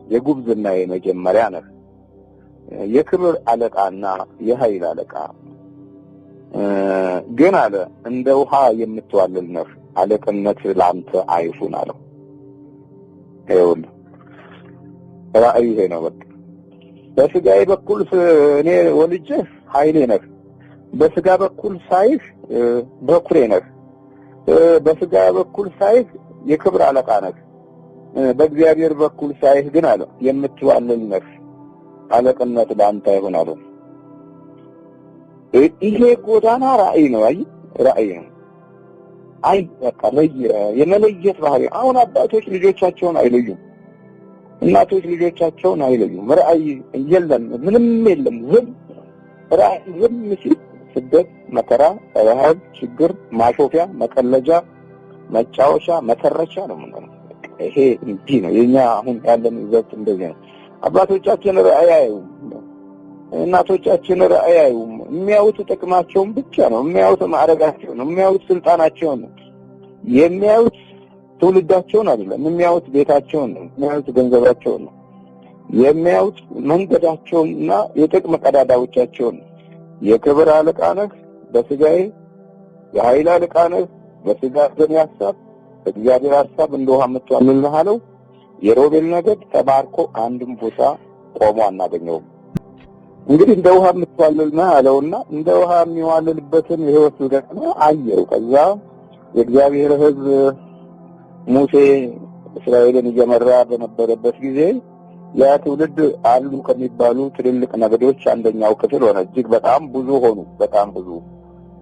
የጉብዝናዬ መጀመሪያ ነህ፣ የክብር አለቃና የኃይል አለቃ ግን አለ እንደ ውሃ የምትዋልል ነህ፣ አለቅነት ላንተ አይሁን አለው። ይሁን ራእይ ይሄ ነው። በቃ በስጋዬ በኩል እኔ ወልጄ ኃይሌ ነህ፣ በስጋ በኩል ሳይህ በኩሬ ነህ፣ በስጋ በኩል ሳይህ የክብር አለቃ ነህ፣ በእግዚአብሔር በኩል ሳይህ ግን አለ የምትዋለል ነህ፣ አለቅነት ለአንተ ይሁን አለ። ይሄ ጎዳና ራእይ ነው። አይ ራእይ ነው። አይ በቃ የመለየት ባህሪ። አሁን አባቶች ልጆቻቸውን አይለዩም፣ እናቶች ልጆቻቸውን አይለዩም። ራእይ የለም፣ ምንም የለም። ራእይ ዝም ሲል ስደት፣ መከራ፣ ረሃብ፣ ችግር፣ ማሾፊያ፣ መቀለጃ፣ መጫወቻ፣ መተረቻ ነው ማለት ነው። ይሄ እንዲህ ነው የኛ አሁን ያለን ይዘት እንደዚህ ነው። አባቶቻችን ራእይ አያዩም፣ እናቶቻችን ራእይ አያዩም። የሚያዩት ጥቅማቸውን ብቻ ነው፣ የሚያዩት ማዕረጋቸውን ነው፣ የሚያዩት ስልጣናቸውን ነው፣ የሚያዩት ትውልዳቸውን አይደለም፣ የሚያዩት ቤታቸውን ነው፣ የሚያዩት ገንዘባቸውን ነው፣ የሚያዩት መንገዳቸውንና የጥቅም ቀዳዳዎቻቸውን ነው። የክብር አለቃ ነህ በስጋዬ፣ የኃይል አለቃ ነህ በስጋ ዘን ያሳብ በእግዚአብሔር ሐሳብ እንደውሃ የምትዋልልህ አለው። የሮቤል ነገድ ተባርኮ አንድም ቦታ ቆሞ አናገኘውም። እንግዲህ እንደ ውሃ የምትዋልልህ አለውና እንደ ውሃ የሚዋልልበትን የህይወት ገጽታ አየው። ከዛ የእግዚአብሔር ሕዝብ ሙሴ እስራኤልን እየመራ በነበረበት ጊዜ ያ ትውልድ አሉ ከሚባሉ ትልልቅ ነገዶች አንደኛው ክፍል ሆነ። እጅግ በጣም ብዙ ሆኑ፣ በጣም ብዙ።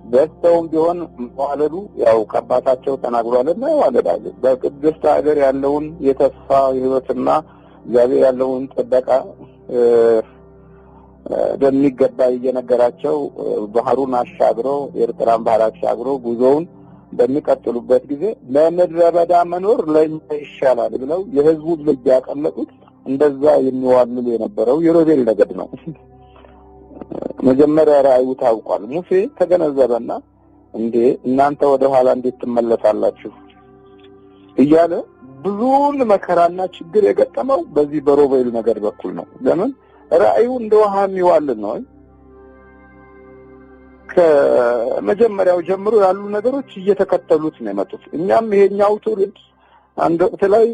በስተውም ቢሆን መዋለዱ ያው ከአባታቸው ተናግሯልና ይዋለዳሉ። በቅድስት ሀገር ያለውን የተስፋ ህይወትና እግዚአብሔር ያለውን ጥበቃ በሚገባ እየነገራቸው ባህሩን አሻግረው የኤርትራን ባህር አሻግረው ጉዞውን በሚቀጥሉበት ጊዜ ለምድረ በዳ መኖር ለኛ ይሻላል ብለው የህዝቡን ልብ ያቀለጡት እንደዛ የሚዋልሉ የነበረው የሮቤል ነገድ ነው። መጀመሪያ ራእዩ ታውቋል። ሙሴ ተገነዘበና እንዴ እናንተ ወደ ኋላ እንዴት ትመለሳላችሁ እያለ ብዙውን መከራና ችግር የገጠመው በዚህ በሮቤል ነገድ በኩል ነው። ለምን ራእዩ እንደ ውሃ የሚዋልል ነው። ከመጀመሪያው ጀምሮ ያሉ ነገሮች እየተከተሉት ነው የመጡት። እኛም ይሄኛው ትውልድ አንድ ወቅት ላይ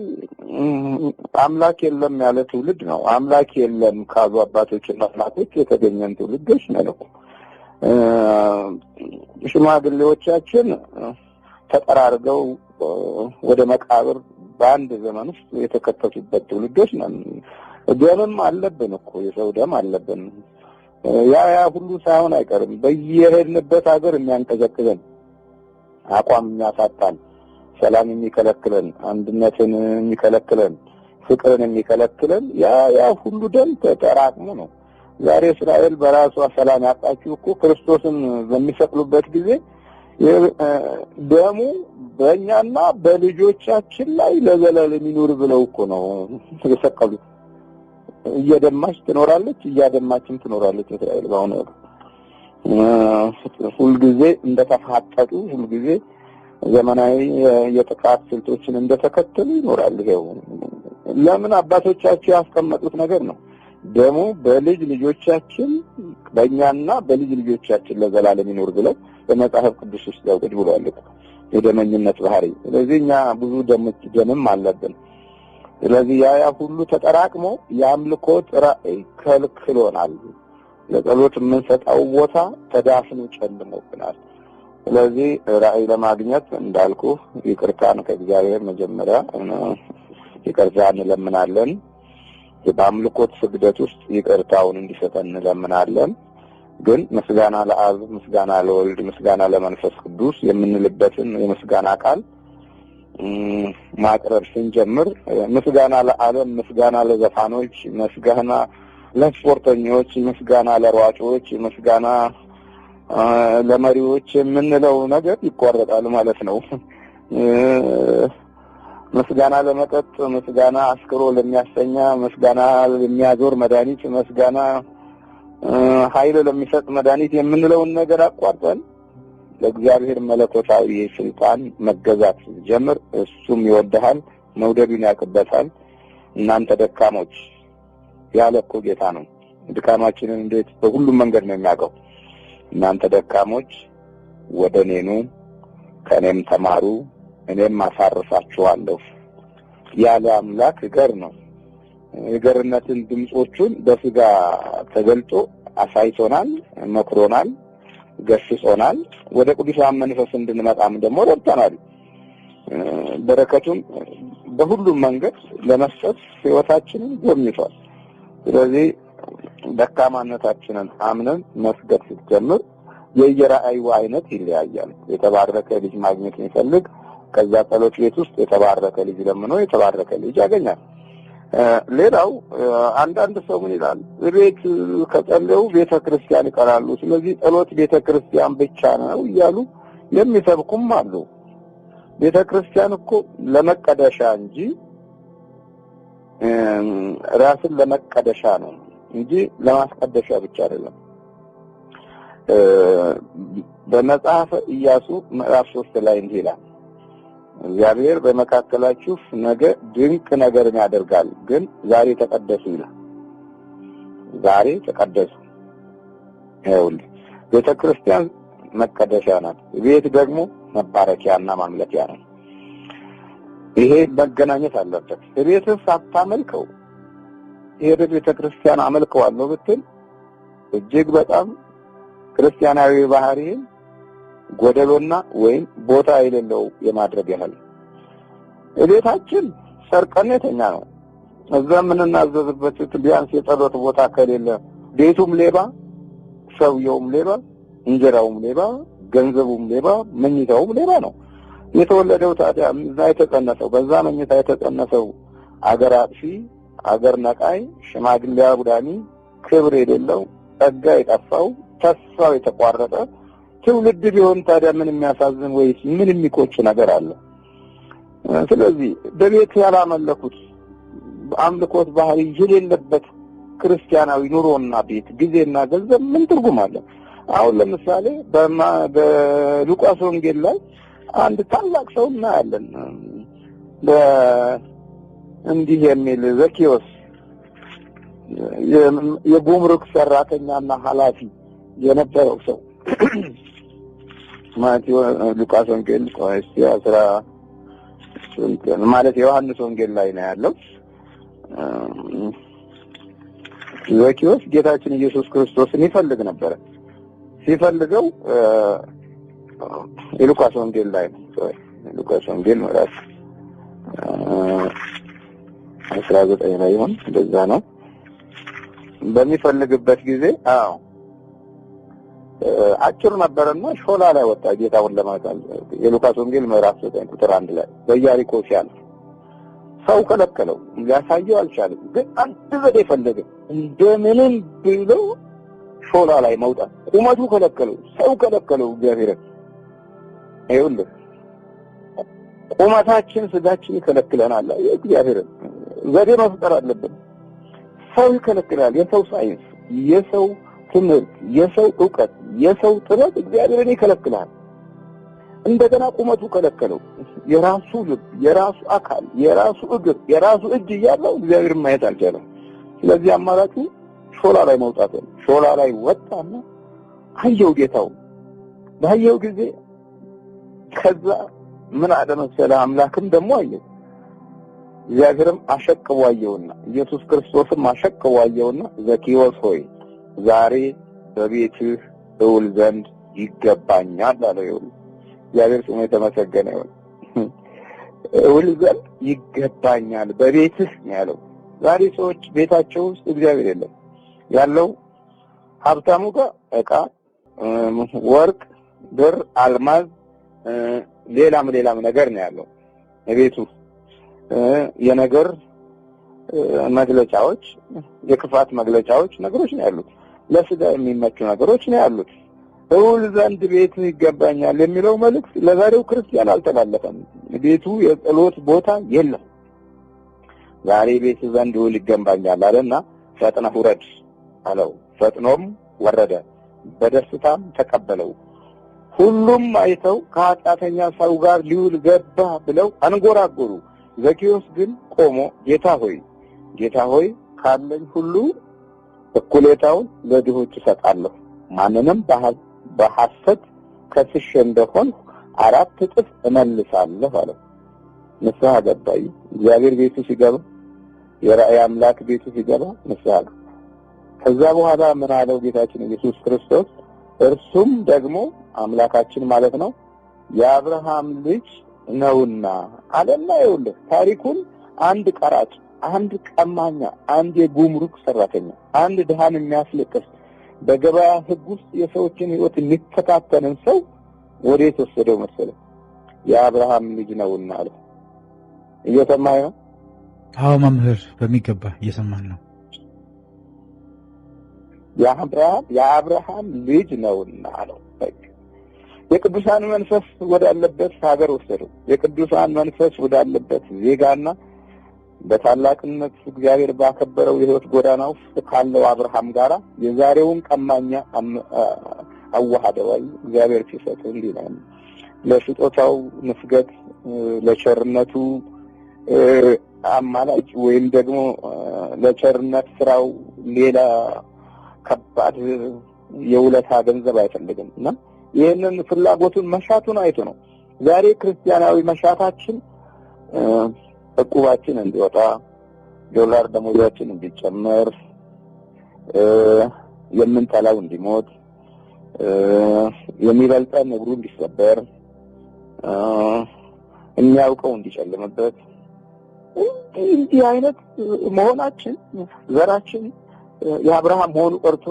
አምላክ የለም ያለ ትውልድ ነው። አምላክ የለም ካሉ አባቶችና እናቶች የተገኘን ትውልዶች ነው። ሽማግሌዎቻችን ተጠራርገው ወደ መቃብር በአንድ ዘመን ውስጥ የተከተቱበት ትውልዶች ነን። ደምም አለብን እኮ የሰው ደም አለብን። ያ ሁሉ ሳይሆን አይቀርም በየሄድንበት ሀገር የሚያንቀዘቅዘን፣ አቋም የሚያሳጣን፣ ሰላም የሚከለክለን፣ አንድነትን የሚከለክለን፣ ፍቅርን የሚከለክለን ያ ሁሉ ደም ተጠራቅሞ ነው። ዛሬ እስራኤል በራሷ ሰላም ያጣችው እኮ ክርስቶስን በሚሰቅሉበት ጊዜ ደሙ በእኛና በልጆቻችን ላይ ለዘላለም ይኑር ብለው እኮ ነው የሰቀሉት። እየደማች ትኖራለች፣ እያደማችም ትኖራለች። እስራኤል በአሁኑ ሁልጊዜ እንደተፋጠጡ፣ ሁልጊዜ ዘመናዊ የጥቃት ስልቶችን እንደተከተሉ ይኖራል። ይሄው ለምን አባቶቻቸው ያስቀመጡት ነገር ነው። ደሙ በልጅ ልጆቻችን በእኛና በልጅ ልጆቻችን ለዘላለም ይኖር ብለው በመጽሐፍ ቅዱስ ውስጥ ያውቁት ብለዋል እኮ የደመኝነት ባህሪ። ስለዚህ እኛ ብዙ ደምም አለብን። ስለዚህ ያ ሁሉ ተጠራቅሞ የአምልኮት ራእይ ከልክሎናል። ለጸሎት የምንሰጠው ቦታ ተዳፍኖ ጨልሞብናል። ስለዚህ ራእይ ለማግኘት እንዳልኩ ይቅርታን ከእግዚአብሔር መጀመሪያ ይቅርታ እንለምናለን። በአምልኮት ስግደት ውስጥ ይቅርታውን እንዲሰጠን እንለምናለን። ግን ምስጋና ለአብ፣ ምስጋና ለወልድ፣ ምስጋና ለመንፈስ ቅዱስ የምንልበትን የምስጋና ቃል ማቅረብ ስንጀምር ምስጋና ለዓለም፣ ምስጋና ለዘፋኖች፣ ምስጋና ለስፖርተኞች፣ ምስጋና ለሯጮች፣ ምስጋና ለመሪዎች የምንለው ነገር ይቋረጣል ማለት ነው። ምስጋና ለመጠጥ፣ ምስጋና አስክሮ ለሚያሰኛ፣ ምስጋና ለሚያዞር መድኃኒት፣ ምስጋና ኃይል ለሚሰጥ መድኃኒት የምንለውን ነገር አቋርጠን ለእግዚአብሔር መለኮታዊ ስልጣን መገዛት ጀምር። እሱም ይወድሃል፣ መውደዱን ያውቅበታል። እናንተ ደካሞች ያለ እኮ ጌታ ነው። ድካማችንን እንዴት በሁሉም መንገድ ነው የሚያውቀው። እናንተ ደካሞች ወደ እኔ ኑ፣ ከእኔም ተማሩ፣ እኔም አሳርፋችኋለሁ። ያለ አምላክ ገር ነው። የገርነትን ድምጾቹን በስጋ ተገልጦ አሳይቶናል፣ መክሮናል፣ ገስጾናል። ወደ ቅዱሳን መንፈስ እንድንመጣም ደግሞ ረድቶናል። በረከቱን በሁሉም መንገድ ለመስጠት ሕይወታችንን ጎብኝቷል። ስለዚህ ደካማነታችንን አምነን መስገድ ስትጀምር የየራእዩ አይነት ይለያያል። የተባረከ ልጅ ማግኘት የሚፈልግ ከዛ ጸሎት ቤት ውስጥ የተባረከ ልጅ ለምኖ የተባረከ ልጅ ያገኛል። ሌላው አንዳንድ ሰው ምን ይላል? ቤት ከጸለዩ ቤተክርስቲያን ይቀራሉ፣ ስለዚህ ጸሎት ቤተክርስቲያን ብቻ ነው እያሉ የሚሰብኩም አሉ። ቤተክርስቲያን እኮ ለመቀደሻ እንጂ ራስን ለመቀደሻ ነው እንጂ ለማስቀደሻ ብቻ አይደለም። በመጽሐፈ ኢያሱ ምዕራፍ 3 ላይ እንዲህ ይላል፣ እግዚአብሔር በመካከላችሁ ነገ ድንቅ ነገርን ያደርጋል፣ ግን ዛሬ ተቀደሱ ይላል። ዛሬ ተቀደሱ። ይኸውልህ ቤተክርስቲያን መቀደሻ ናት፣ ቤት ደግሞ መባረኪያና ማምለኪያ ነው። ይሄ መገናኘት አለበት። ቤትህ ሳታመልከው ይሄ ቤተክርስቲያን አመልከዋለሁ ብትል እጅግ በጣም ክርስቲያናዊ ባህሪን ጎደሎና ወይም ቦታ የሌለው የማድረግ ያህል ቤታችን ሰርቀነተኛ ነው። እዛ ምንናዘዝበት ቢያንስ የጸሎት ቦታ ከሌለ ቤቱም ሌባ፣ ሰውየውም ሌባ፣ እንጀራውም ሌባ፣ ገንዘቡም ሌባ፣ መኝታውም ሌባ ነው። የተወለደው ታዲያ እዛ የተጸነሰው በዛ መኝታ የተጸነሰው አገር አጥፊ፣ አገር ነቃይ፣ ሽማግሌ አቡዳኒ፣ ክብር የሌለው፣ ጸጋ የጠፋው፣ ተስፋው የተቋረጠ ትውልድ ቢሆን ታዲያ ምን የሚያሳዝን ወይስ ምን የሚቆጭ ነገር አለ? ስለዚህ በቤት ያላመለኩት አምልኮት ባህሪ የሌለበት ክርስቲያናዊ ኑሮና ቤት ጊዜና ገንዘብ ምን ትርጉም አለ? አሁን ለምሳሌ በሉቃስ ወንጌል ላይ አንድ ታላቅ ሰው እናያለን። እንዲህ የሚል ዘኪዮስ የጉምሩክ ሰራተኛና ኃላፊ የነበረው ሰው ሉቃስ ወንጌል ቆይስ 10 ማለት ዮሐንስ ወንጌል ላይ ነው ያለው። ዘኪዮስ ጌታችን ኢየሱስ ክርስቶስን ይፈልግ ነበር። ሲፈልገው የሉቃስ ወንጌል ላይ ነው። ሉቃስ ወንጌል ምዕራፍ 19 ላይ ይሆን እንደዛ ነው። በሚፈልግበት ጊዜ አጭር ነበርና ሾላ ላይ ወጣ ጌታውን ለማታል። የሉቃስ ወንጌል ምዕራፍ 9 ቁጥር 1 ላይ በኢያሪኮ ሲያልፍ ሰው ከለከለው፣ ሊያሳየው አልቻለም። ግን አንድ ዘዴ ፈለገ። እንደምንም ብሎ ሾላ ላይ መውጣት ቁመቱ ከለከለው፣ ሰው ከለከለው። እግዚአብሔር ይኸውልህ ቁመታችን ስጋችን ይከለክለናል። እግዚአብሔር ዘዴ መፍጠር አለብን። ሰው ይከለክላል። የሰው ሳይንስ፣ የሰው ትምህርት፣ የሰው ዕውቀት፣ የሰው ጥበብ እግዚአብሔርን ይከለክላል። እንደገና ቁመቱ ከለከለው። የራሱ ልብ፣ የራሱ አካል፣ የራሱ እግር፣ የራሱ እጅ እያለው እግዚአብሔርን ማየት አልቻለም። ስለዚህ አማራጩ ሾላ ላይ መውጣት ነው። ሾላ ላይ ወጣና አየው ጌታው። ባየው ጊዜ ከዛ ምን አደመሰለ አምላክም ደግሞ አየው። እግዚአብሔርም አሸቅቦ አየውና ኢየሱስ ክርስቶስም አሸቅቦ አየውና ዘኪዮስ ሆይ ዛሬ በቤትህ እውል ዘንድ ይገባኛል አለው። እግዚአብሔር ስሙ የተመሰገነ ይሁን። እውል ዘንድ ይገባኛል በቤትህ ያለው። ዛሬ ሰዎች ቤታቸው ውስጥ እግዚአብሔር የለም። ያለው ሀብታሙ ጋር ዕቃ፣ ወርቅ፣ ብር፣ አልማዝ፣ ሌላም ነገር ነው ያለው። ቤቱ የነገር መግለጫዎች፣ የክፋት መግለጫዎች ነገሮች ነው ያሉት። ለስጋ የሚመቹ ነገሮች ነው ያሉት። እውል ዘንድ ቤት ይገባኛል የሚለው መልእክት ለዛሬው ክርስቲያን አልተላለፈም። ቤቱ የጸሎት ቦታ የለም። ዛሬ ቤት ዘንድ እውል ይገባኛል አለና ፈጥነህ ውረድ አለው። ፈጥኖም ወረደ፣ በደስታም ተቀበለው። ሁሉም አይተው ከኃጢአተኛ ሰው ጋር ሊውል ገባ ብለው አንጎራጎሩ። ዘኪዮስ ግን ቆሞ ጌታ ሆይ ካለኝ ሁሉ እኩሌታውን ለድሆች እሰጣለሁ፣ ማንንም በሐሰት ከስሼ እንደሆን 4 እጥፍ እመልሳለሁ አለው። ንስሐ ገባ። እግዚአብሔር ቤቱ ሲገባ የራእይ አምላክ ቤቱ ሲገባ ንስሐ ገባ። ከዛ በኋላ ምን አለው ጌታችን ኢየሱስ ክርስቶስ? እርሱም ደግሞ አምላካችን ማለት ነው የአብርሃም ልጅ ነውና አለና። ይኸውልህ ታሪኩን አንድ ቀራጭ፣ አንድ ቀማኛ፣ አንድ የጉምሩክ ሰራተኛ፣ አንድ ድሃን የሚያስለቅስ በገበያ ሕግ ውስጥ የሰዎችን ሕይወት የሚፈታተንን ሰው ወዴት ወሰደው መሰለህ? የአብርሃም ልጅ ነውና አለ። እየሰማኸኝ ነው? አዎ መምህር፣ በሚገባ እየሰማን ነው። የአብርሃም ልጅ ነውና አለው። የቅዱሳን መንፈስ ወዳለበት ሀገር ወሰደው። የቅዱሳን መንፈስ ወዳለበት ዜጋና በታላቅነት እግዚአብሔር ባከበረው የሕይወት ጎዳና ውስጥ ካለው አብርሃም ጋራ የዛሬውን ቀማኛ አዋሃደው። እግዚአብሔር ሲሰጥ እንዲህ ነው። ለስጦታው ንፍገት፣ ለቸርነቱ አማላጭ ወይም ደግሞ ለቸርነት ስራው ሌላ ከባድ የውለታ ገንዘብ አይፈልግም እና ይህንን ፍላጎቱን መሻቱን አይቶ ነው ዛሬ ክርስቲያናዊ መሻታችን ዕቁባችን እንዲወጣ፣ ዶላር ደሞዛችን እንዲጨመር፣ የምንጠላው እንዲሞት፣ የሚበልጠን እግሩ እንዲሰበር፣ የሚያውቀው እንዲጨልምበት እንዲህ አይነት መሆናችን ዘራችን የአብርሃም ሆኑ ቀርቶ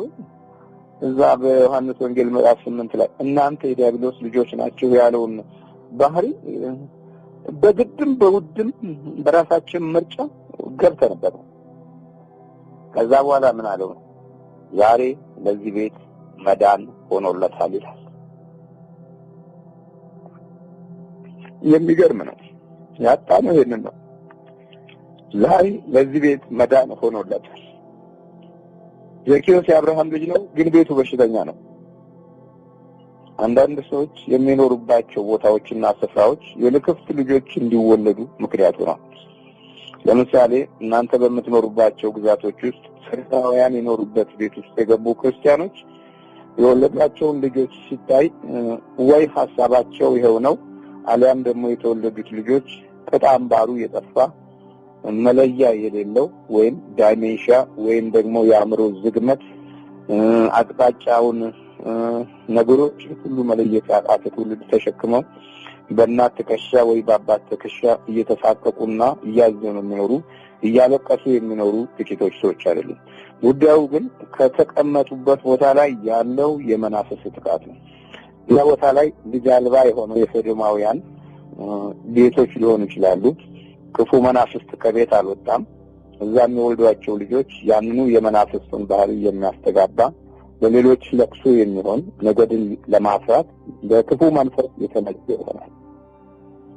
እዛ በዮሐንስ ወንጌል ምዕራፍ 8 ላይ እናንተ የዲያብሎስ ልጆች ናችሁ ያለውን ባህሪ በግድም በውድም በራሳችን ምርጫ ገብተንበት። ከዛ በኋላ ምን አለው? ዛሬ ለዚህ ቤት መዳን ሆኖለታል ይላል። የሚገርም ነው። ያጣነው ይሄንን ነው። ዛሬ ለዚህ ቤት መዳን ሆኖለታል። ዘኬዎስ የአብርሃም ልጅ ነው፣ ግን ቤቱ በሽተኛ ነው። አንዳንድ ሰዎች የሚኖሩባቸው ቦታዎችና ስፍራዎች የልክፍት ልጆች እንዲወለዱ ምክንያት ሆኗል። ለምሳሌ እናንተ በምትኖሩባቸው ግዛቶች ውስጥ ክርስቲያኖች የኖሩበት ቤት ውስጥ የገቡ ክርስቲያኖች የወለዷቸውን ልጆች ሲታይ ወይ ሐሳባቸው ይሄው ነው፣ አሊያም ደግሞ የተወለዱት ልጆች በጣም ባሩ የጠፋ መለያ የሌለው ወይም ዳይሜንሺያ ወይም ደግሞ የአእምሮ ዝግመት አቅጣጫውን ነገሮች ሁሉ መለየት ያቃተ ትውልድ ተሸክመው በእናት ትከሻ ወይ በአባት ትከሻ እየተሳቀቁና እያዘኑ የሚኖሩ እያለቀሱ የሚኖሩ ጥቂቶች ሰዎች አይደሉም። ጉዳዩ ግን ከተቀመጡበት ቦታ ላይ ያለው የመናፍስ ጥቃት ነው። ያ ቦታ ላይ ልጅ አልባ የሆነው የሶዶማውያን ቤቶች ሊሆኑ ይችላሉ። ክፉ መናፍስት ከቤት አልወጣም። እዛ የሚወልዷቸው ልጆች ያንኑ የመናፍስቱን ባህሪ የሚያስተጋባ ለሌሎች ለቅሶ የሚሆን ነገድን ለማፍራት በክፉ መንፈስ የተነጀ ይሆናል።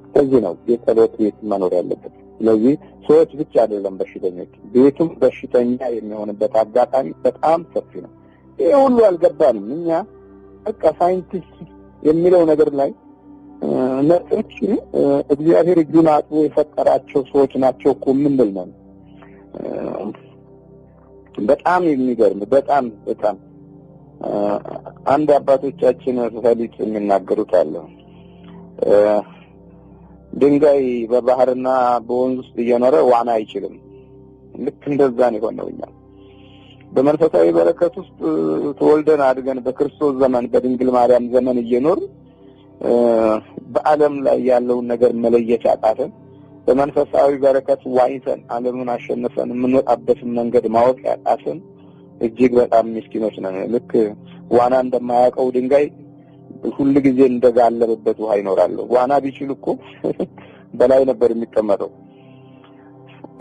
ስለዚህ ነው የጸሎት ቤት መኖር ያለበት። ስለዚህ ሰዎች ብቻ አይደለም በሽተኞች፣ ቤቱም በሽተኛ የሚሆንበት አጋጣሚ በጣም ሰፊ ነው። ይሄ ሁሉ አልገባንም እኛ በቃ ሳይንቲስት የሚለው ነገር ላይ ነጥሮች እግዚአብሔር እጁን አጥቦ የፈጠራቸው ሰዎች ናቸው እኮ የምንል ነው። በጣም የሚገርም በጣም አንድ አባቶቻችን ፈሊጥ የሚናገሩት አለ። ድንጋይ በባህርና በወንዝ ውስጥ እየኖረ ዋና አይችልም። ልክ እንደዛ ነው የሆነው። እኛ በመንፈሳዊ በረከት ውስጥ ተወልደን አድገን በክርስቶስ ዘመን በድንግል ማርያም ዘመን እየኖር በዓለም ላይ ያለውን ነገር መለየት ያቃተን፣ በመንፈሳዊ በረከት ዋይተን ዓለምን አሸንፈን የምንወጣበትን መንገድ ማወቅ ያቃተን እጅግ በጣም ምስኪኖች ነን። ልክ ዋና እንደማያውቀው ድንጋይ ሁሉ ጊዜ እንደጋለበበት ውሃ ይኖራል። ዋና ቢችል እኮ በላይ ነበር የሚቀመጠው።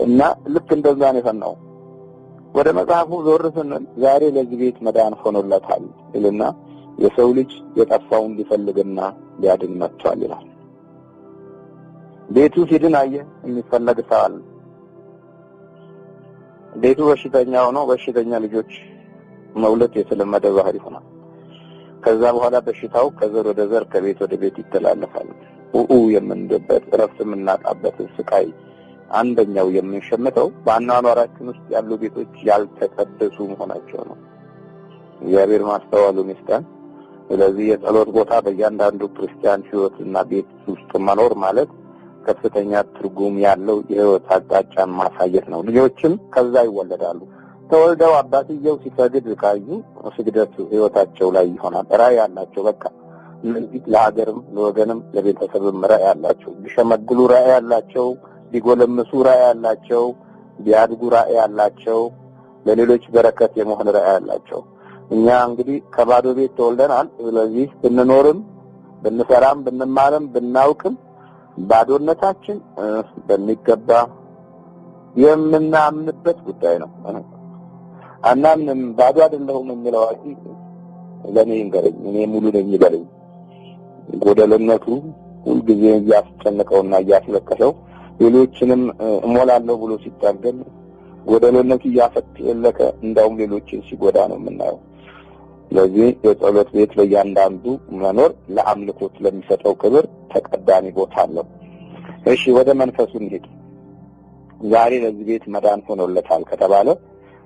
እና ልክ እንደዛ ነው የፈናው። ወደ መጽሐፉ ዞር ስንል ዛሬ ለዚህ ቤት መዳን ሆኖለታል ይልና የሰው ልጅ የጠፋውን ሊፈልግና ሊያድን መጥቷል ይላል። ቤቱ ሲድን አየ የሚፈለግ ሰው አለ። ቤቱ በሽተኛ ሆኖ በሽተኛ ልጆች መውለድ የተለመደ ባህሪ ሆኗል። ከዛ በኋላ በሽታው ከዘር ወደ ዘር ከቤት ወደ ቤት ይተላለፋል። የምንደበት እረፍት የምናጣበት ስቃይ አንደኛው የምንሸምተው በአኗኗራችን ውስጥ ያሉ ቤቶች ያልተቀደሱ መሆናቸው ነው። እግዚአብሔር ማስተዋሉን ይስጠን። ስለዚህ የጸሎት ቦታ በእያንዳንዱ ክርስቲያን ሕይወትና ቤት ውስጥ መኖር ማለት ከፍተኛ ትርጉም ያለው የህይወት አቅጣጫን ማሳየት ነው። ልጆችም ከዛ ይወለዳሉ። ተወልደው አባትየው ሲሰግድ ካዩ ስግደት ህይወታቸው ላይ ይሆናል። ራዕይ ያላቸው በቃ እነዚህ ለሀገርም ለወገንም ለቤተሰብም ራዕይ ያላቸው፣ ቢሸመግሉ ራዕይ ያላቸው፣ ቢጎለምሱ ራዕይ ያላቸው፣ ቢያድጉ ራዕይ ያላቸው፣ ለሌሎች በረከት የመሆን ራዕይ ያላቸው። እኛ እንግዲህ ከባዶ ቤት ተወልደናል። ስለዚህ ብንኖርም ብንሰራም ብንማርም ብናውቅም ባዶነታችን በሚገባ የምናምንበት ጉዳይ ነው። አናምንም ባዶ አይደለሁም የሚለው ለኔ እንገረኝ፣ እኔ ሙሉ ነኝ ይበለኝ። ጎደለነቱ ሁልጊዜ እያስጨነቀውና እያስለቀሰው ሌሎችንም እሞላለሁ ብሎ ሲታገል ጎደለነቱ እያፈተለከ እንዳውም ሌሎችን ሲጎዳ ነው የምናየው። ስለዚህ የጸሎት ቤት ለእያንዳንዱ መኖር ለአምልኮት ለሚሰጠው ክብር ተቀዳሚ ቦታ አለው። እሺ ወደ መንፈሱ እንሂድ። ዛሬ ለዚህ ቤት መዳን ሆኖለታል ከተባለ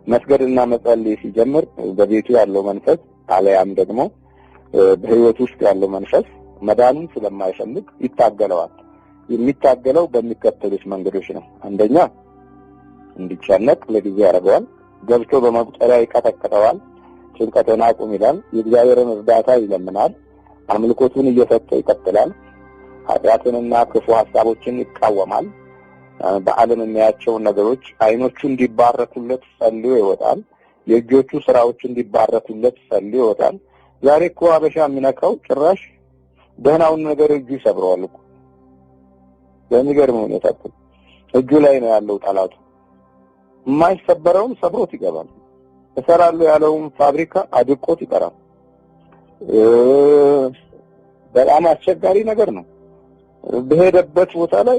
መስገድና መጸለይ ሲጀምር በቤቱ ያለው መንፈስ አለያም ደግሞ በህይወቱ ውስጥ ያለው መንፈስ መዳኑን ስለማይፈልግ ይታገለዋል። የሚታገለው በሚከተሉት መንገዶች ነው። አንደኛ እንዲጨነቅ ለጊዜ ያደርገዋል። ገብቶ በመቁጠሪያ ይቀጠቅጠዋል። ጭንቀትን አቁም ይላል። የእግዚአብሔርን እርዳታ ይለምናል። አምልኮቱን እየሰጠ ይቀጥላል። ኃጢአትንና ክፉ ሐሳቦችን ይቃወማል። በዓለም የሚያያቸውን ነገሮች አይኖቹ እንዲባረኩለት ጸልዮ ይወጣል። የእጆቹ ስራዎች እንዲባረኩለት ጸልዮ ይወጣል። ዛሬ እኮ አበሻ የሚነካው ጭራሽ ደህናውን ነገር እጁ ይሰብረዋል እኮ። በሚገርም ሁኔታ እጁ ላይ ነው ያለው ጠላቱ። የማይሰበረውን ሰብሮት ይገባል። እሰራለሁ ያለውን ፋብሪካ አድቆት ይቀራል። በጣም አስቸጋሪ ነገር ነው። በሄደበት ቦታ ላይ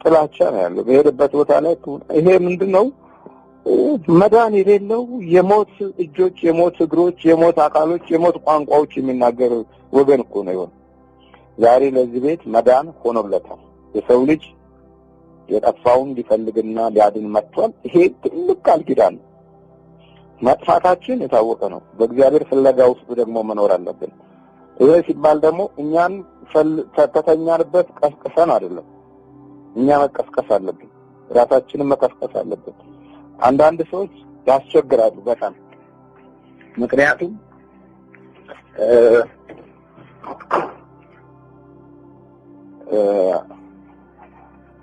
ጥላቻ ነው ያለው። በሄደበት ቦታ ላይ ይሄ ምንድነው? መዳን የሌለው የሞት እጆች፣ የሞት እግሮች፣ የሞት አካሎች፣ የሞት ቋንቋዎች የሚናገር ወገን እኮ ነው ይሆን። ዛሬ ለዚህ ቤት መዳን ሆኖለታል። የሰው ልጅ የጠፋውን ሊፈልግና ሊያድን መጥቷል። ይሄ ትልቅ ቃል ኪዳን ነው። መጥፋታችን የታወቀ ነው። በእግዚአብሔር ፍለጋ ውስጥ ደግሞ መኖር አለብን። ይሄ ሲባል ደግሞ እኛን ከተኛንበት ቀስቅሰን አይደለም። እኛ መቀስቀስ አለብን። ራሳችንን መቀስቀስ አለብን። አንዳንድ ሰዎች ያስቸግራሉ በጣም። ምክንያቱም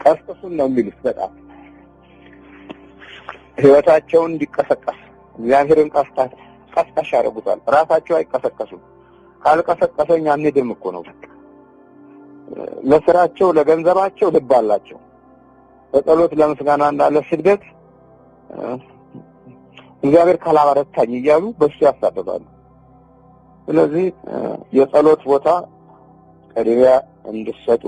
ቀስቅሱን ነው የሚሉት። በጣም ህይወታቸውን እንዲቀሰቀስ እግዚአብሔርን ቀስቃሽ ያደርጉታል። ራሳቸው አይቀሰቀሱም። ካልቀሰቀሰኝ አንድም እኮ ነው። ለስራቸው ለገንዘባቸው ልብ አላቸው። በጸሎት ለምስጋና እንዳለ ስግደት እግዚአብሔር ካላበረታኝ እያሉ በሱ ያሳደባሉ። ስለዚህ የጸሎት ቦታ ቅድሚያ እንድትሰጡ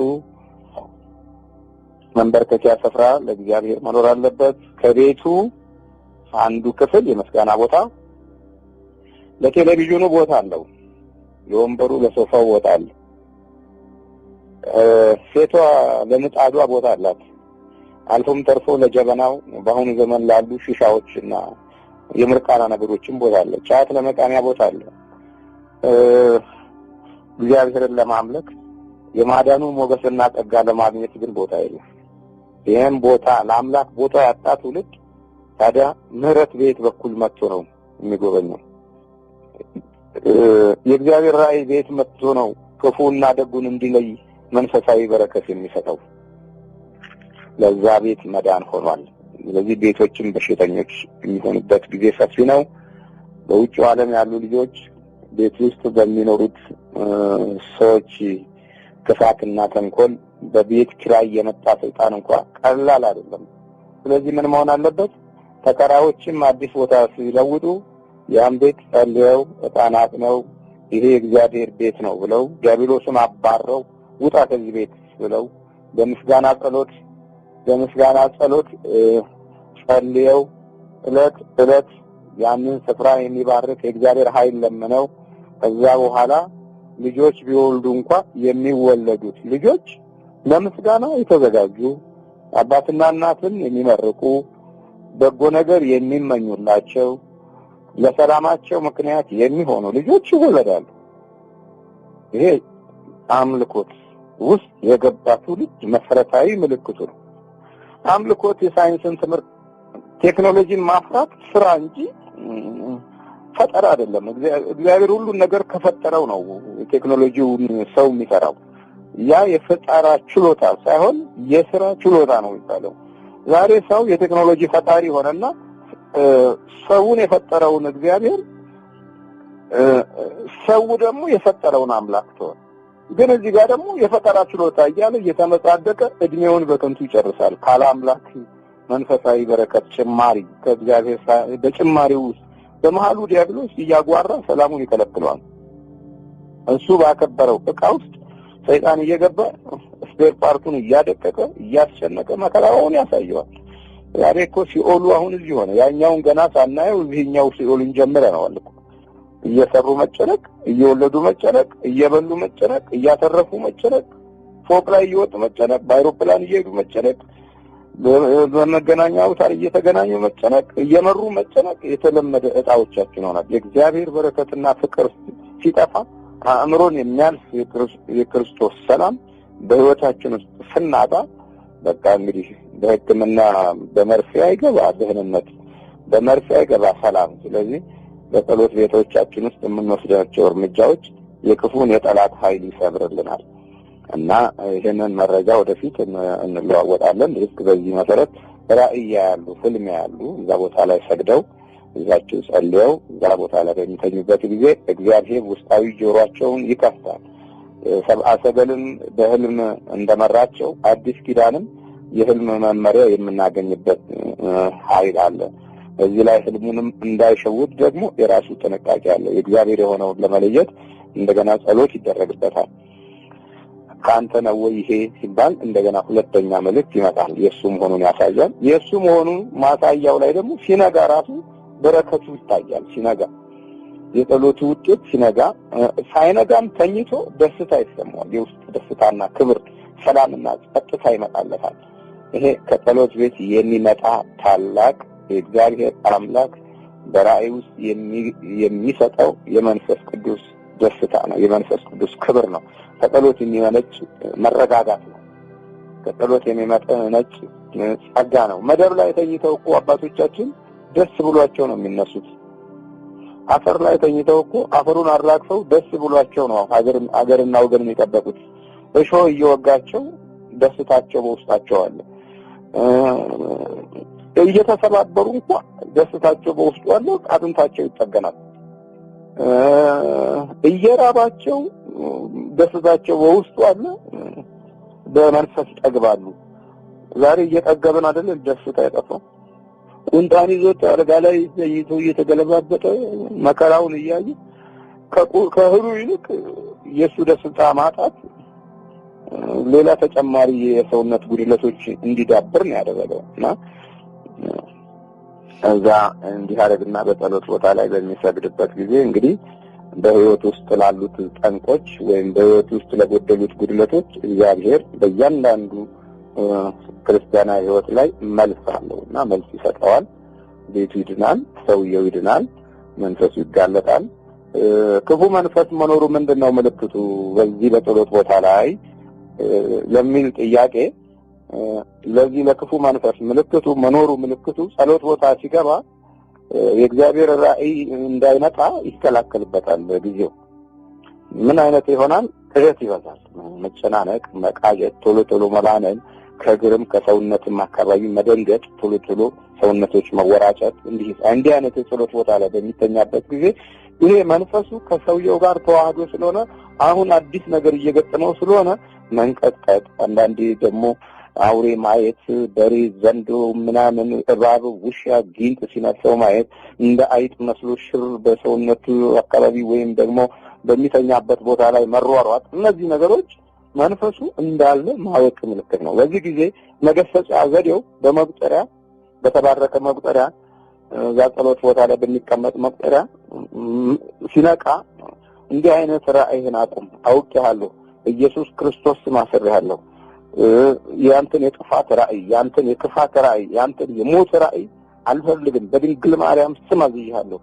መንበርከኪያ ስፍራ ለእግዚአብሔር መኖር አለበት። ከቤቱ አንዱ ክፍል የምስጋና ቦታ፣ ለቴሌቪዥኑ ቦታ አለው፣ ለወንበሩ ለሶፋው ቦታ አለ፣ ሴቷ ለምጣዷ ቦታ አላት፣ አልፎም ተርፎ ለጀበናው በአሁኑ ዘመን ላሉ ሺሻዎችና የምርቃና ነገሮችም ቦታ አለ፣ ጫት ለመቃሚያ ቦታ አለ። እግዚአብሔርን ለማምለክ የማዳኑ ሞገስና ጸጋ ለማግኘት ግን ቦታ የለም። ይሄን ቦታ ለአምላክ ቦታ ያጣ ትውልድ ታዲያ ምህረት ቤት በኩል መጥቶ ነው የሚጎበኘው። የእግዚአብሔር ራእይ ቤት መጥቶ ነው ክፉና ደጉን እንዲለይ መንፈሳዊ በረከት የሚሰጠው። ለዛ ቤት መዳን ሆኗል። ስለዚህ ቤቶችም በሽተኞች የሚሆኑበት ጊዜ ሰፊ ነው። በውጭው ዓለም ያሉ ልጆች ቤት ውስጥ በሚኖሩት ሰዎች ክፋትና ተንኮል በቤት ኪራይ የመጣ ሰይጣን እንኳን ቀላል አይደለም። ስለዚህ ምን መሆን አለበት? ተከራዮችም አዲስ ቦታ ሲለውጡ ያን ቤት ጸልየው ዕጣናት ነው ይሄ እግዚአብሔር ቤት ነው ብለው ዲያብሎስን አባረው ውጣ ከዚህ ቤት ብለው በምስጋና ጸሎት ጸልየው ዕለት ያንን ስፍራ የሚባርክ የእግዚአብሔር ኃይል ለምነው ከዛ በኋላ ልጆች ቢወልዱ እንኳን የሚወለዱት ልጆች ለምስጋና የተዘጋጁ አባትና እናትን የሚመርቁ በጎ ነገር የሚመኙላቸው ለሰላማቸው ምክንያት የሚሆኑ ልጆች ይወለዳሉ። ይሄ አምልኮት ውስጥ የገባ ትውልድ መሰረታዊ ምልክቱ ነው። አምልኮት የሳይንስን ትምህርት ቴክኖሎጂን ማፍራት ስራ እንጂ ፈጠራ አይደለም። እግዚአብሔር ሁሉን ነገር ከፈጠረው ነው ቴክኖሎጂውን ሰው የሚሰራው። ያ የፈጠራ ችሎታ ሳይሆን የሥራ ችሎታ ነው የሚባለው። ዛሬ ሰው የቴክኖሎጂ ፈጣሪ ሆነና ሰውን የፈጠረውን እግዚአብሔር ሰው ደግሞ የፈጠረውን አምላክ ተወ። ግን እዚህ ጋር ደግሞ የፈጠራ ችሎታ እያለ እየተመጻደቀ እድሜውን በከንቱ ይጨርሳል። ካለ አምላክ መንፈሳዊ በረከት ጭማሪ ከእግዚአብሔር በጭማሪው ውስጥ በመሃሉ ዲያብሎስ እያጓራ ሰላሙን ይከለክለዋል። እሱ ባከበረው ዕቃ ውስጥ ሰይጣን እየገባ ስፔር ፓርቱን እያደቀቀ እያስጨነቀ መከራውን ያሳየዋል። ዛሬ እኮ ሲኦሉ አሁን እዚህ ሆነ። ያኛውን ገና ሳናየው እዚህኛው ሲኦልን ጀምረናል እኮ። እየሰሩ መጨነቅ፣ እየወለዱ መጨነቅ፣ እየበሉ መጨነቅ፣ እያተረፉ መጨነቅ፣ ፎቅ ላይ እየወጡ መጨነቅ፣ በአይሮፕላን እየሄዱ መጨነቅ፣ በመገናኛ አውታር እየተገናኙ መጨነቅ፣ እየመሩ መጨነቅ የተለመደ ዕጣዎቻችን ሆናል። የእግዚአብሔር በረከትና ፍቅር ሲጠፋ አእምሮን የሚያልፍ የክርስቶስ ሰላም በሕይወታችን ውስጥ ስናጣ በቃ እንግዲህ በሕክምና በመርፌ አይገባ ደህንነት፣ በመርፌ አይገባ ሰላም። ስለዚህ በጸሎት ቤቶቻችን ውስጥ የምንወስዳቸው እርምጃዎች የክፉን የጠላት ኃይል ይሰብርልናል እና ይህንን መረጃ ወደፊት እንለዋወጣለን። ልክ በዚህ መሰረት ራእይ ያሉ ህልም ያሉ እዛ ቦታ ላይ ሰግደው እዛቸው ጸልየው እዛ ቦታ ላይ በሚተኙበት ጊዜ እግዚአብሔር ውስጣዊ ጆሮአቸውን ይከፍታል። ሰብአ ሰገልን በህልም እንደመራቸው አዲስ ኪዳንም የህልም መመሪያ የምናገኝበት ኃይል አለ። በዚህ ላይ ህልሙንም እንዳይሸውድ ደግሞ የራሱ ጥንቃቄ አለ። የእግዚአብሔር የሆነውን ለመለየት እንደገና ጸሎት ይደረግበታል። ካንተ ነው ወይ ይሄ ሲባል እንደገና ሁለተኛ መልእክት ይመጣል። የሱ መሆኑን ያሳያል። የሱ መሆኑን ማሳያው ላይ ደግሞ ሲነጋ ራሱ በረከቱ ይታያል። ሲነጋ የጸሎቱ ውጤት ሲነጋ፣ ሳይነጋም ተኝቶ ደስታ ይሰማዋል። የውስጥ ደስታና ክብር፣ ሰላምና ጸጥታ ይመጣለታል። ይሄ ከጸሎት ቤት የሚመጣ ታላቅ የእግዚአብሔር አምላክ በራእይ ውስጥ የሚሰጠው የመንፈስ ቅዱስ ደስታ ነው። የመንፈስ ቅዱስ ክብር ነው። ከጸሎት የሚመነጭ መረጋጋት ነው። ከጸሎት የሚመነጭ ጸጋ ነው። መደብ ላይ ተኝተው እኮ አባቶቻችን ደስ ብሏቸው ነው የሚነሱት። አፈር ላይ ተኝተው እኮ አፈሩን አራግፈው ደስ ብሏቸው ነው አገርና ወገንን የጠበቁት። እሾህ እየወጋቸው ደስታቸው በውስጣቸው አለ። እየተሰባበሩ እንኳን ደስታቸው በውስጡ አለ። አጥንታቸው ይጠገናል። እየራባቸው ደስታቸው በውስጡ አለ። በመንፈስ ይጠግባሉ። ዛሬ እየጠገብን አይደል ደስታ የጠፋው። ቁንጣን ይዞት አልጋ ላይ ዘይቶ እየተገለባበጠ መከራውን እያየ ከእህሉ ይልቅ የሱ ደስታ ማጣት ሌላ ተጨማሪ የሰውነት ጉድለቶች እንዲዳብር ነው ያደረገው እና እዛ እንዲህ አደረግና በጸሎት ቦታ ላይ በሚሰግድበት ጊዜ እንግዲህ በህይወት ውስጥ ላሉት ጠንቆች ወይም በህይወት ውስጥ ለጎደሉት ጉድለቶች እግዚአብሔር በእያንዳንዱ ክርስቲያናዊ ህይወት ላይ መልስ አለውና መልስ ይሰጠዋል። ቤቱ ይድናል፣ ሰውየው ይድናል፣ መንፈሱ ይጋለጣል። ክፉ መንፈስ መኖሩ ምንድነው ምልክቱ በዚህ በጸሎት ቦታ ላይ ለሚል ጥያቄ ለዚህ ለክፉ መንፈስ ምልክቱ መኖሩ ምልክቱ ጸሎት ቦታ ሲገባ የእግዚአብሔር ራእይ እንዳይመጣ ይከላከልበታል። በጊዜው ምን አይነት ይሆናል? ቅዠት ይበዛል፣ መጨናነቅ፣ መቃዠት፣ ቶሎ ቶሎ መባነን፣ ከእግርም ከሰውነትም አካባቢ መደንገጥ፣ ቶሎ ቶሎ ሰውነቶች መወራጨት፣ እንዲህ አይነት የጸሎት ቦታ ላይ በሚተኛበት ጊዜ ይሄ መንፈሱ ከሰውየው ጋር ተዋህዶ ስለሆነ አሁን አዲስ ነገር እየገጠመው ስለሆነ መንቀጥቀጥ፣ አንዳንዴ ደግሞ አውሬ ማየት፣ በሬ፣ ዘንዶ፣ ምናምን፣ እባብ፣ ውሻ፣ ጊንጥ ሲነርሰው ማየት፣ እንደ አይጥ መስሎ ሽር በሰውነቱ አካባቢ ወይም ደግሞ በሚተኛበት ቦታ ላይ መሯሯጥ፣ እነዚህ ነገሮች መንፈሱ እንዳለ ማወቅ ምልክት ነው። በዚህ ጊዜ መገሰጫ ዘዴው በመቁጠሪያ በተባረከ መቁጠሪያ እዛ ጸሎት ቦታ ላይ በሚቀመጥ መቁጠሪያ ሲነቃ እንዲህ አይነት ራእይህን አቁም፣ አውቄሃለሁ፣ ኢየሱስ ክርስቶስ ስም አስሬሃለሁ፣ ያንተን የጥፋት ራእይ፣ ያንተን የክፋት ራእይ፣ ያንተን የሞት ራእይ አልፈልግም፣ በድንግል ማርያም ስም አዝዣለሁ፣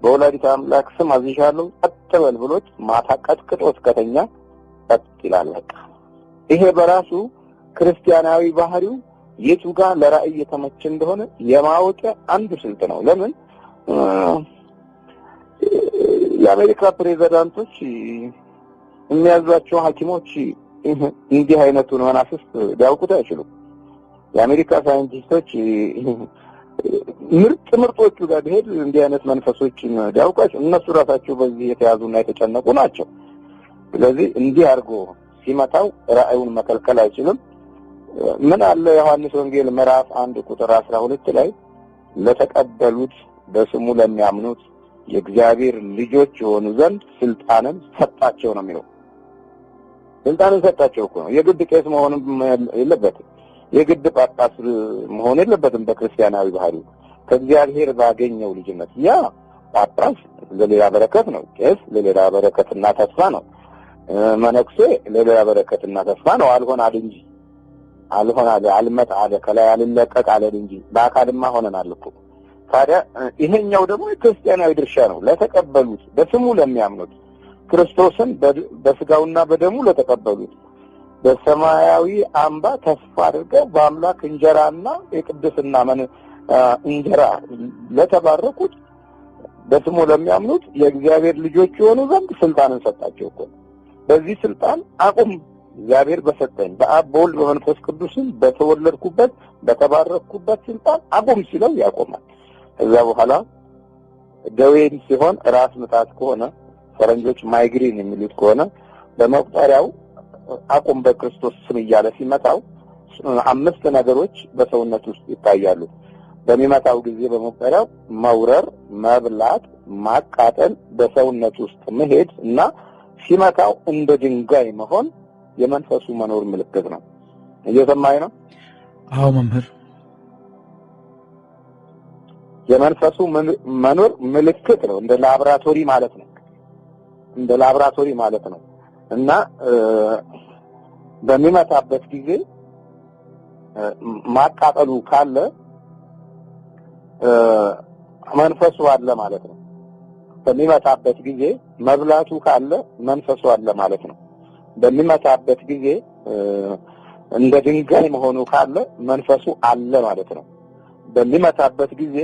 በወላዲተ አምላክ ስም አዝዣለሁ፣ ጸጥ በል ብሎት ማታ ቀጥቅጦት ከተኛ ጸጥ ይላል። በቃ ይሄ በራሱ ክርስቲያናዊ ባህሪው የቱ ጋር ለራእይ የተመቸ እንደሆነ የማወቅ አንዱ ስልት ነው። ለምን የአሜሪካ ፕሬዝዳንቶች የሚያዟቸው ሐኪሞች እንዲህ አይነቱን መናፍስት ሊያውቁት አይችሉም። የአሜሪካ ሳይንቲስቶች ምርጦቹ ጋር ቢሄድ እንዲህ አይነት መንፈሶችን ሊያውቃቸው እነሱ ራሳቸው በዚህ የተያዙና የተጨነቁ ናቸው። ስለዚህ እንዲህ አድርጎ ሲመታው ራእዩን መከልከል አይችልም። ምን አለ ዮሐንስ ወንጌል ምዕራፍ 1 ቁጥር 12 ላይ ለተቀበሉት በስሙ ለሚያምኑት የእግዚአብሔር ልጆች የሆኑ ዘንድ ስልጣንን ሰጣቸው ነው የሚለው። ስልጣንን ሰጣቸው እኮ ነው። የግድ ቄስ መሆን የለበትም። የግድ ጳጳስ መሆን የለበትም። በክርስቲያናዊ ባህሪው ከእግዚአብሔር ባገኘው ልጅነት ያ ጳጳስ ለሌላ በረከት ነው። ቄስ ለሌላ በረከትና ተስፋ ነው። መነኩሴ ለሌላ በረከትና ተስፋ ነው። አልሆን አለ አልመጣ አለ ከላይ አልለቀቅ አለ እንጂ በአካልማ ሆነናል እኮ። ታዲያ ይሄኛው ደግሞ የክርስቲያናዊ ድርሻ ነው። ለተቀበሉት በስሙ ለሚያምኑት ክርስቶስን በስጋውና በደሙ ለተቀበሉት በሰማያዊ አምባ ተስፋ አድርገው በአምላክ እንጀራና የቅድስና እንጀራ ለተባረኩት በስሙ ለሚያምኑት የእግዚአብሔር ልጆች የሆኑ ዘንድ ስልጣንን ሰጣቸው እኮ። በዚህ ስልጣን አቁም እግዚአብሔር በሰጠኝ በአብ በወልድ በመንፈስ ቅዱስም በተወለድኩበት በተባረኩበት ስልጣን አቁም ሲለው ያቆማል። ከዛ በኋላ ደዌን ሲሆን ራስ ምታት ከሆነ ፈረንጆች ማይግሬን የሚሉት ከሆነ በመቁጠሪያው አቁም በክርስቶስ ስም እያለ ሲመታው 5 ነገሮች በሰውነት ውስጥ ይታያሉ። በሚመታው ጊዜ በመቁጠሪያው መውረር፣ መብላት፣ ማቃጠል፣ በሰውነት ውስጥ መሄድ እና ሲመታው እንደ ድንጋይ መሆን የመንፈሱ መኖር ምልክት ነው። እየሰማኝ ነው? አዎ መምህር። የመንፈሱ መኖር ምልክት ነው። እንደ ላብራቶሪ ማለት ነው። እና በሚመታበት ጊዜ ማቃጠሉ ካለ መንፈሱ አለ ማለት ነው። በሚመታበት ጊዜ መብላቱ ካለ መንፈሱ አለ ማለት ነው። በሚመታበት ጊዜ እንደ ድንጋይ መሆኑ ካለ መንፈሱ አለ ማለት ነው። በሚመታበት ጊዜ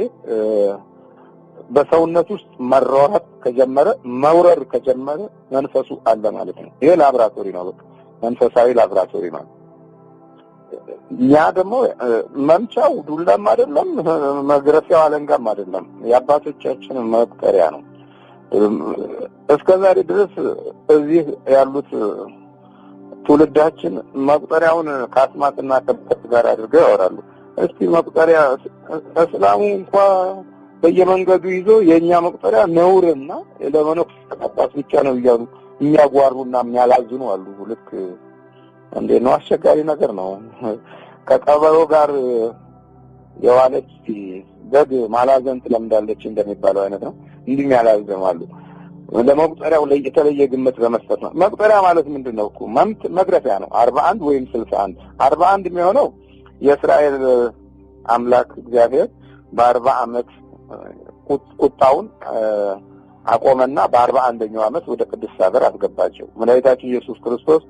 በሰውነት ውስጥ መሯሯጥ ከጀመረ መውረር ከጀመረ መንፈሱ አለ ማለት ነው። ይሄ ላብራቶሪ ነው። መንፈሳዊ ላብራቶሪ ነው። ያ ደግሞ መምቻው ዱላም አይደለም፣ መግረፊያው አለንጋም አይደለም። የአባቶቻችን መቁጠሪያ ነው። እስከዛሬ ድረስ እዚህ ያሉት ትውልዳችን መቁጠሪያውን ከአስማትና ከበት ጋር አድርገው ያወራሉ። እስቲ መቁጠሪያ እስላሙ እንኳን በየመንገዱ ይዞ የኛ መቁጠሪያ ነውርና ለመነኩሴ ጳጳስ ብቻ ነው እያሉ የሚያጓሩና የሚያላዝኑ አሉ። ልክ እንዴ ነው! አስቸጋሪ ነገር ነው። ከቀበሮ ጋር የዋለች በግ ማላዘን ትለምዳለች እንደሚባለው አይነት ነው። እንዲህ ያላዘማሉ። ለመቁጠሪያው የተለየ ግምት በመስጠት ነው። መቁጠሪያ ማለት ምንድነው እኮ መግረፊያ ነው። 41 ወይም 61 41 የሚሆነው የእስራኤል አምላክ እግዚአብሔር በ40 ዓመት ቁጣውን አቆመና በ41ኛው ዓመት ወደ ቅድስት ሀገር አስገባቸው። መድኃኒታችን ኢየሱስ ክርስቶስ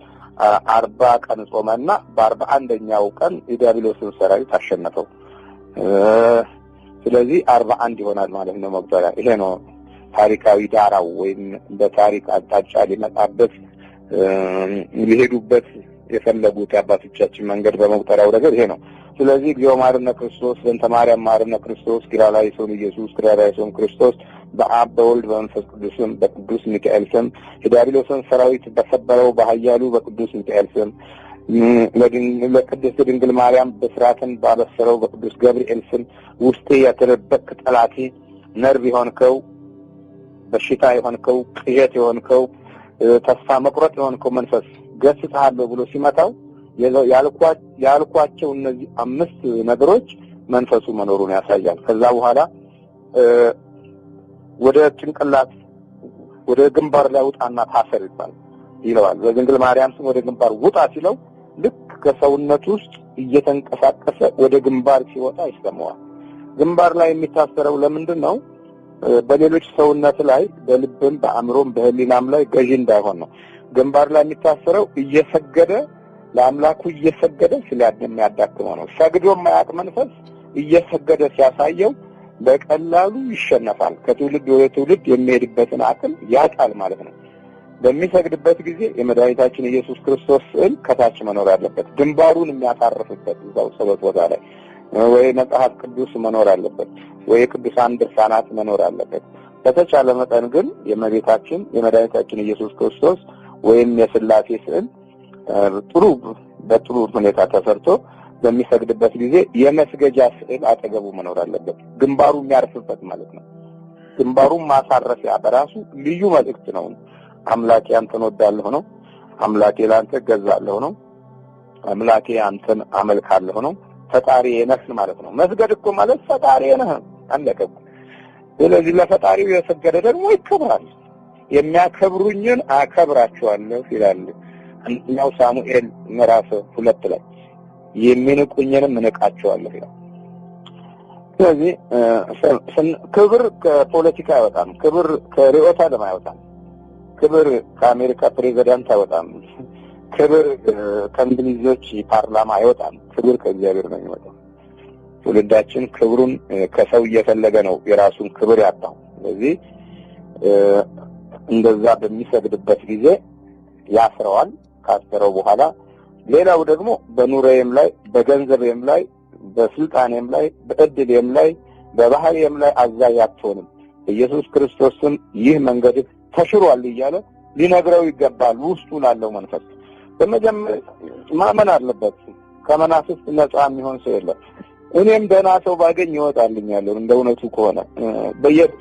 40 ቀን ጾመና በ41ኛው ቀን የዲያብሎስን ሰራዊት አሸነፈው። ስለዚህ 41 ይሆናል ማለት ነው መቁጠሪያ። ይሄ ነው ታሪካዊ ዳራው ወይም በታሪክ አቅጣጫ ሊመጣበት ሊሄዱበት የፈለጉት አባቶቻችን መንገድ በመቁጠሪያው ነገር ይሄ ነው። ስለዚህ እግዚኦ ማርነ ክርስቶስ በእንተ ማርያም ማርነ ክርስቶስ ኪርያላይሶን ኢየሱስ ኪርያላይሶን ክርስቶስ በአብ በወልድ በመንፈስ ቅዱስም በቅዱስ ሚካኤል ስም የዲያብሎስን ሰራዊት በሰበረው በኃያሉ በቅዱስ ሚካኤል ስም ለቅድስት ድንግል ማርያም በስራትን ባበሰረው በቅዱስ ገብርኤል ስም ውስጤ ያተረበክ ጠላቴ ነርቭ የሆንከው በሽታ የሆንከው ቅዠት የሆንከው ተስፋ መቁረጥ የሆንከው መንፈስ ገስጽሃለሁ ብሎ ሲመታው ያልኳቸው እነዚህ 5 ነገሮች መንፈሱ መኖሩን ያሳያል። ከዛ በኋላ ወደ ጭንቅላት ወደ ግንባር ላይ ውጣና ታሰር ይለዋል። በድንግል ማርያም ስም ወደ ግንባር ውጣ ሲለው ልክ ከሰውነት ውስጥ እየተንቀሳቀሰ ወደ ግንባር ሲወጣ ይሰማዋል። ግንባር ላይ የሚታሰረው ለምንድን ነው? በሌሎች ሰውነት ላይ በልብም በአእምሮም በህሊናም ላይ ገዢ እንዳይሆን ነው። ግንባር ላይ የሚታሰረው እየሰገደ ለአምላኩ እየሰገደ ስለሚያዳክመው ነው። ሰግዶ የማያውቅ መንፈስ እየሰገደ ሲያሳየው በቀላሉ ይሸነፋል። ከትውልድ ወደ ትውልድ የሚሄድበትን አቅም ያጣል ማለት ነው። በሚሰግድበት ጊዜ የመድኃኒታችን ኢየሱስ ክርስቶስ ስዕል ከታች መኖር አለበት። ግንባሩን የሚያሳርፍበት እዛው ጸሎት ቦታ ላይ ወይ መጽሐፍ ቅዱስ መኖር አለበት፣ ወይ ቅዱሳን ድርሳናት መኖር አለበት። በተቻለ መጠን ግን የእመቤታችን የመድኃኒታችን ኢየሱስ ክርስቶስ ወይም የሥላሴ ስዕል በጥሩ ሁኔታ ተሰርቶ በሚሰግድበት ጊዜ የመስገጃ ስዕል አጠገቡ መኖር አለበት። ግንባሩ የሚያርፍበት ማለት ነው። ግንባሩን ማሳረፊያ በራሱ ልዩ መልእክት ነው። አምላኬ አንተን ወዳለሁ ነው። አምላኬ ለአንተ እገዛለሁ ነው። አምላኬ አንተን አመልካለሁ ነው። ፈጣሪ ነህ ማለት ነው። መስገድ እኮ ማለት ፈጣሪ ነህ አለቀ። ስለዚህ ለፈጣሪው የሰገደ ደግሞ ይከብራል። የሚያከብሩኝን አከብራቸዋለሁ ይላል አንደኛው ሳሙኤል ምዕራፍ 2 ላይ የሚንቁኝንም እንቃቸዋለሁ ይላል። ስለዚህ ክብር ከፖለቲካ አይወጣም። ክብር ከርዕዮተ ዓለም አይወጣም። ክብር ከአሜሪካ ፕሬዝዳንት አይወጣም። ክብር ከእንግሊዞች ፓርላማ አይወጣም። ክብር ከእግዚአብሔር ነው የሚወጣው። ትውልዳችን ክብሩን ከሰው እየፈለገ ነው የራሱን ክብር ያጣው። ስለዚህ እንደዛ በሚሰግድበት ጊዜ ያስረዋል። ካሰረው በኋላ ሌላው ደግሞ በኑሮዬም ላይ በገንዘቤም ላይ በስልጣኔም ላይ በእድሌም ላይ በባህሪዬም ላይ አዛዥ አትሆንም፣ ኢየሱስ ክርስቶስን ይህ መንገድ ተሽሯል እያለ ሊነግረው ይገባል። ውስጡ ላለው መንፈስ በመጀመሪያ ማመን አለበት። ከመናፍስት ነፃ የሚሆን ሰው የለም። እኔም ደህና ሰው ባገኝ ይወጣልኛል። እንደ እውነቱ ከሆነ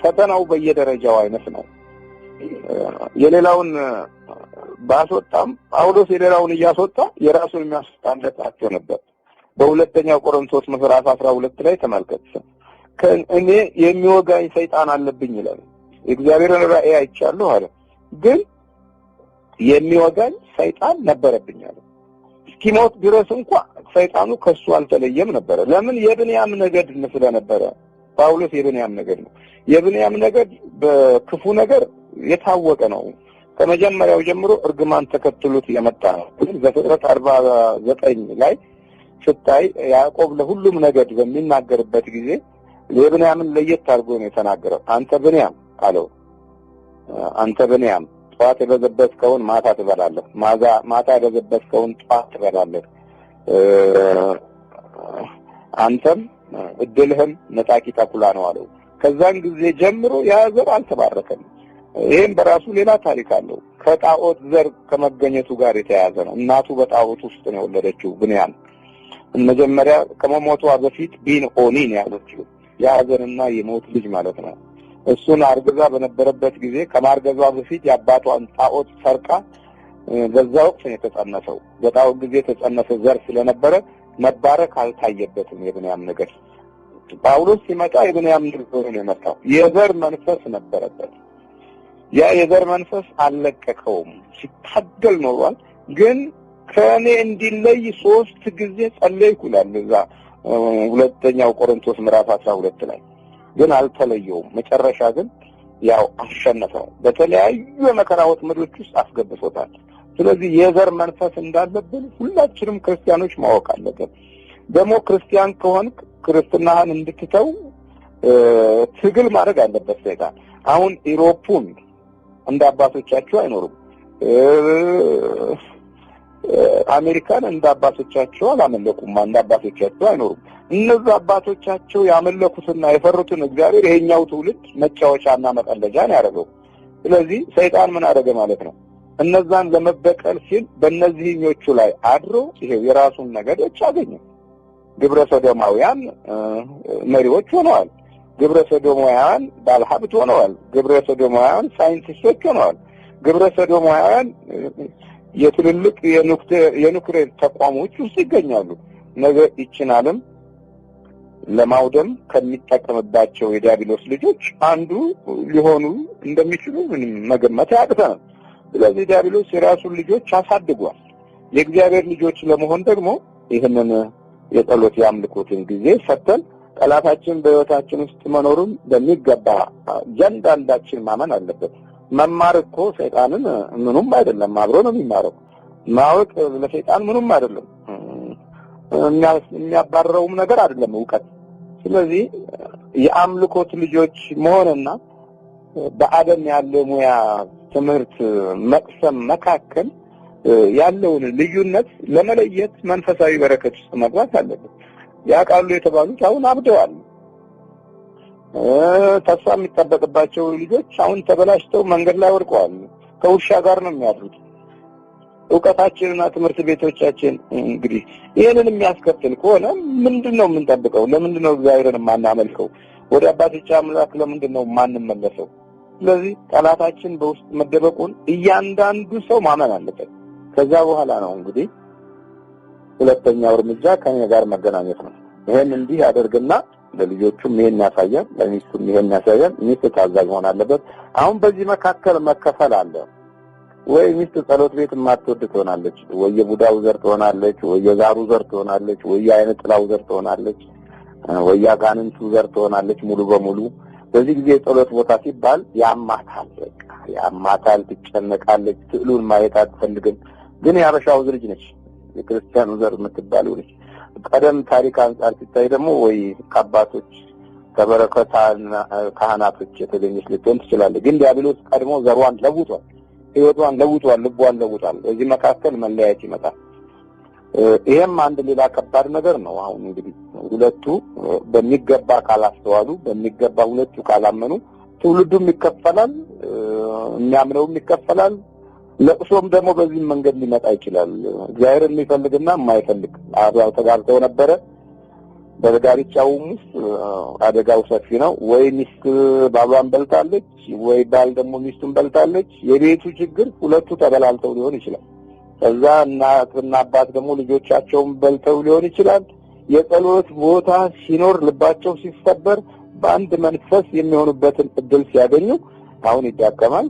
ፈተናው በየደረጃው አይነት ነው። የሌላውን ባስወጣም ጳውሎስ የሌላውን እያስወጣ የራሱን የሚያስወጣለት ነበር። በሁለተኛው ቆሮንቶስ ምዕራፍ 12 ላይ ተመልከት። እኔ የሚወጋኝ ሰይጣን አለብኝ ይላል። እግዚአብሔርን ራእይ አይቻለሁ አለ፣ ግን የሚወጋኝ ሰይጣን ነበረብኝ አለ። እስኪሞት ድረስ እንኳን ሰይጣኑ ከሱ አልተለየም ነበር። ለምን? የብንያም ነገድ ስለነበረ። ጳውሎስ የብንያም ነገድ ነው። የብንያም ነገድ በክፉ ነገር የታወቀ ነው። ከመጀመሪያው ጀምሮ እርግማን ተከትሎት የመጣ ነው። ዘፍጥረት 49 ላይ ስታይ ያዕቆብ ለሁሉም ነገድ በሚናገርበት ጊዜ የብንያምን ለየት አድርጎ ነው የተናገረው። አንተ ብንያም አለው፣ አንተ ብንያም ጠዋት የበዘበዝከውን ማታ ትበላለህ፣ ማታ የበዘበዝከውን ጠዋት ትበላለህ። አንተም እድልህም ነጣቂ ተኩላ ነው አለው። ከዛን ጊዜ ጀምሮ ያ ዘር አልተባረከም። ይሄም በራሱ ሌላ ታሪክ አለው። ከጣዖት ዘር ከመገኘቱ ጋር የተያያዘ ነው። እናቱ በጣዖት ውስጥ ነው የወለደችው ብንያም። መጀመሪያ ከመሞቷ በፊት ቢንኦኒ ነው ያለችው፣ የሐዘንና የሞት ልጅ ማለት ነው። እሱን አርግዛ በነበረበት ጊዜ ከማርገዟ በፊት የአባቷን ጣዖት ሰርቃ በዛ ወቅት ነው የተጸነሰው። በጣዖት ጊዜ የተጸነሰ ዘር ስለነበረ መባረክ አልታየበትም የብንያም ነገር። ጳውሎስ ሲመጣ የብንያም ነገር ነው የመጣው። የዘር መንፈስ ነበረበት። ያ የዘር መንፈስ አልለቀቀውም፣ ሲታገል ኖሯል። ግን ከኔ እንዲለይ 3 ጊዜ ጸለይኩ ይላል እዛ ሁለተኛው ቆሮንቶስ ምዕራፍ 12 ላይ። ግን አልተለየውም። መጨረሻ ግን ያው አሸነፈው። በተለያዩ የመከራ ወጥመዶች ውስጥ አስገብቶታል። ስለዚህ የዘር መንፈስ እንዳለብን ሁላችንም ክርስቲያኖች ማወቅ አለብን። ደግሞ ክርስቲያን ከሆንክ ክርስትናህን እንድትተው ትግል ማድረግ አለበት ሰይጣን። አሁን ኢሮፑን እንደ አባቶቻቸው አይኖሩም። አሜሪካን እንደ አባቶቻቸው አላመለኩም፣ እንደ አባቶቻቸው አይኖሩም። እነዚህ አባቶቻቸው ያመለኩትና የፈሩትን እግዚአብሔር ይሄኛው ትውልድ መጫወቻና መቀለጃ ነው ያደረገው። ስለዚህ ሰይጣን ምን አደረገ ማለት ነው? እነዛን ለመበቀል ሲል በእነዚህኞቹ ላይ አድሮ ይሄው የራሱን ነገዶች አገኘ። ግብረ ሰዶማውያን መሪዎች ሆነዋል። ግብረ ሰዶማውያን ባለሀብት ሆነዋል። ግብረ ሰዶማውያን ሳይንቲስቶች ሆነዋል። ግብረ ሰዶማውያን የትልልቅ የኑክሌር ተቋሞች ውስጥ ይገኛሉ። ነገር ይችን ዓለም ለማውደም ከሚጠቀምባቸው የዲያብሎስ ልጆች አንዱ ሊሆኑ እንደሚችሉ ምንም መገመት አያቅተንም። ስለዚህ ዲያብሎስ የራሱን ልጆች አሳድጓል። የእግዚአብሔር ልጆች ለመሆን ደግሞ ይህንን የጸሎት ያምልኮትን ጊዜ ሰጥተን ጠላታችን በሕይወታችን ውስጥ መኖሩን በሚገባ እያንዳንዳችን ማመን አለበት። መማር እኮ ሰይጣንን ምኑም አይደለም፣ አብሮ ነው የሚማረው። ማወቅ ለሰይጣን ምንም አይደለም የሚያባረውም ነገር አይደለም ዕውቀት ስለዚህ የአምልኮት ልጆች መሆንና በአደም ያለ ሙያ ትምህርት መቅሰም መካከል ያለውን ልዩነት ለመለየት መንፈሳዊ በረከት ውስጥ መግባት አለበት ያቃሉ የተባሉት አሁን አብደዋል ተስፋ የሚጠበቅባቸው ልጆች አሁን ተበላሽተው መንገድ ላይ ወድቀዋል ከውሻ ጋር ነው የሚያድሩት ዕውቀታችንና ትምህርት ቤቶቻችን እንግዲህ ይሄንን የሚያስከትል ከሆነ ምንድነው የምንጠብቀው ለምንድነው እግዚአብሔርን ማናመልከው ወደ አባቶች አምላክ ለምንድነው ማንመለሰው ስለዚህ ጠላታችን በውስጥ መደበቁን እያንዳንዱ ሰው ማመን አለበት ከዛ በኋላ ነው እንግዲህ ሁለተኛው እርምጃ ከኔ ጋር መገናኘት ነው ይሄን እንዲህ አደርግና ለልጆቹም ይሄን ያሳያል ለሚስቱም ይሄን ያሳያል ሚስት ታዛዥ ሆና አለበት አሁን በዚህ መካከል መከፈል አለ ወይ ሚስት ጸሎት ቤት ማትወድ ትሆናለች ወይ የቡዳው ዘር ትሆናለች ወይ የዛሩ ዘር ትሆናለች ወይ የአይነ ጥላው ዘር ትሆናለች ወይ ያጋንንቱ ዘር ትሆናለች ሙሉ በሙሉ በዚህ ጊዜ ጸሎት ቦታ ሲባል ያማታል ትጨነቃለች ትሉን ማየት አትፈልግም ግን ያበሻው ልጅ ነች የክርስቲያኑ ዘር የምትባለው ልጅ ቀደም ታሪክ አንፃር ሲታይ ደግሞ ወይ ከአባቶች ከበረከታና ካህናቶች የተገኘች ልትሆን ትችላለች ግን ዲያብሎስ ቀድሞ ዘሯን ለውጧል ህይወቷን ለውጧል ልቧን ለውጧል እዚህ መካከል መለያየት ይመጣል ይሄም አንድ ሌላ ከባድ ነገር ነው አሁን እንግዲህ ሁለቱ በሚገባ ካላስተዋሉ በሚገባ ሁለቱ ካላመኑ ትውልዱም ይከፈላል የሚያምነውም ይከፈላል ለቅሶም ደግሞ በዚህ መንገድ ሊመጣ ይችላል እግዚአብሔርን የሚፈልግና የማይፈልግ አብያው ተጋርተው ነበር በጋብቻውም ውስጥ አደጋው ሰፊ ነው ወይ ሚስት ባሏን በልታለች ወይ ባል ደግሞ ሚስቱን በልታለች የቤቱ ችግር ሁለቱ ተበላልተው ሊሆን ይችላል ከዛ እናትና አባት ደግሞ ልጆቻቸውን በልተው ሊሆን ይችላል የጸሎት ቦታ ሲኖር ልባቸው ሲሰበር በአንድ መንፈስ የሚሆኑበትን እድል ሲያገኙ አሁን ይዳከማል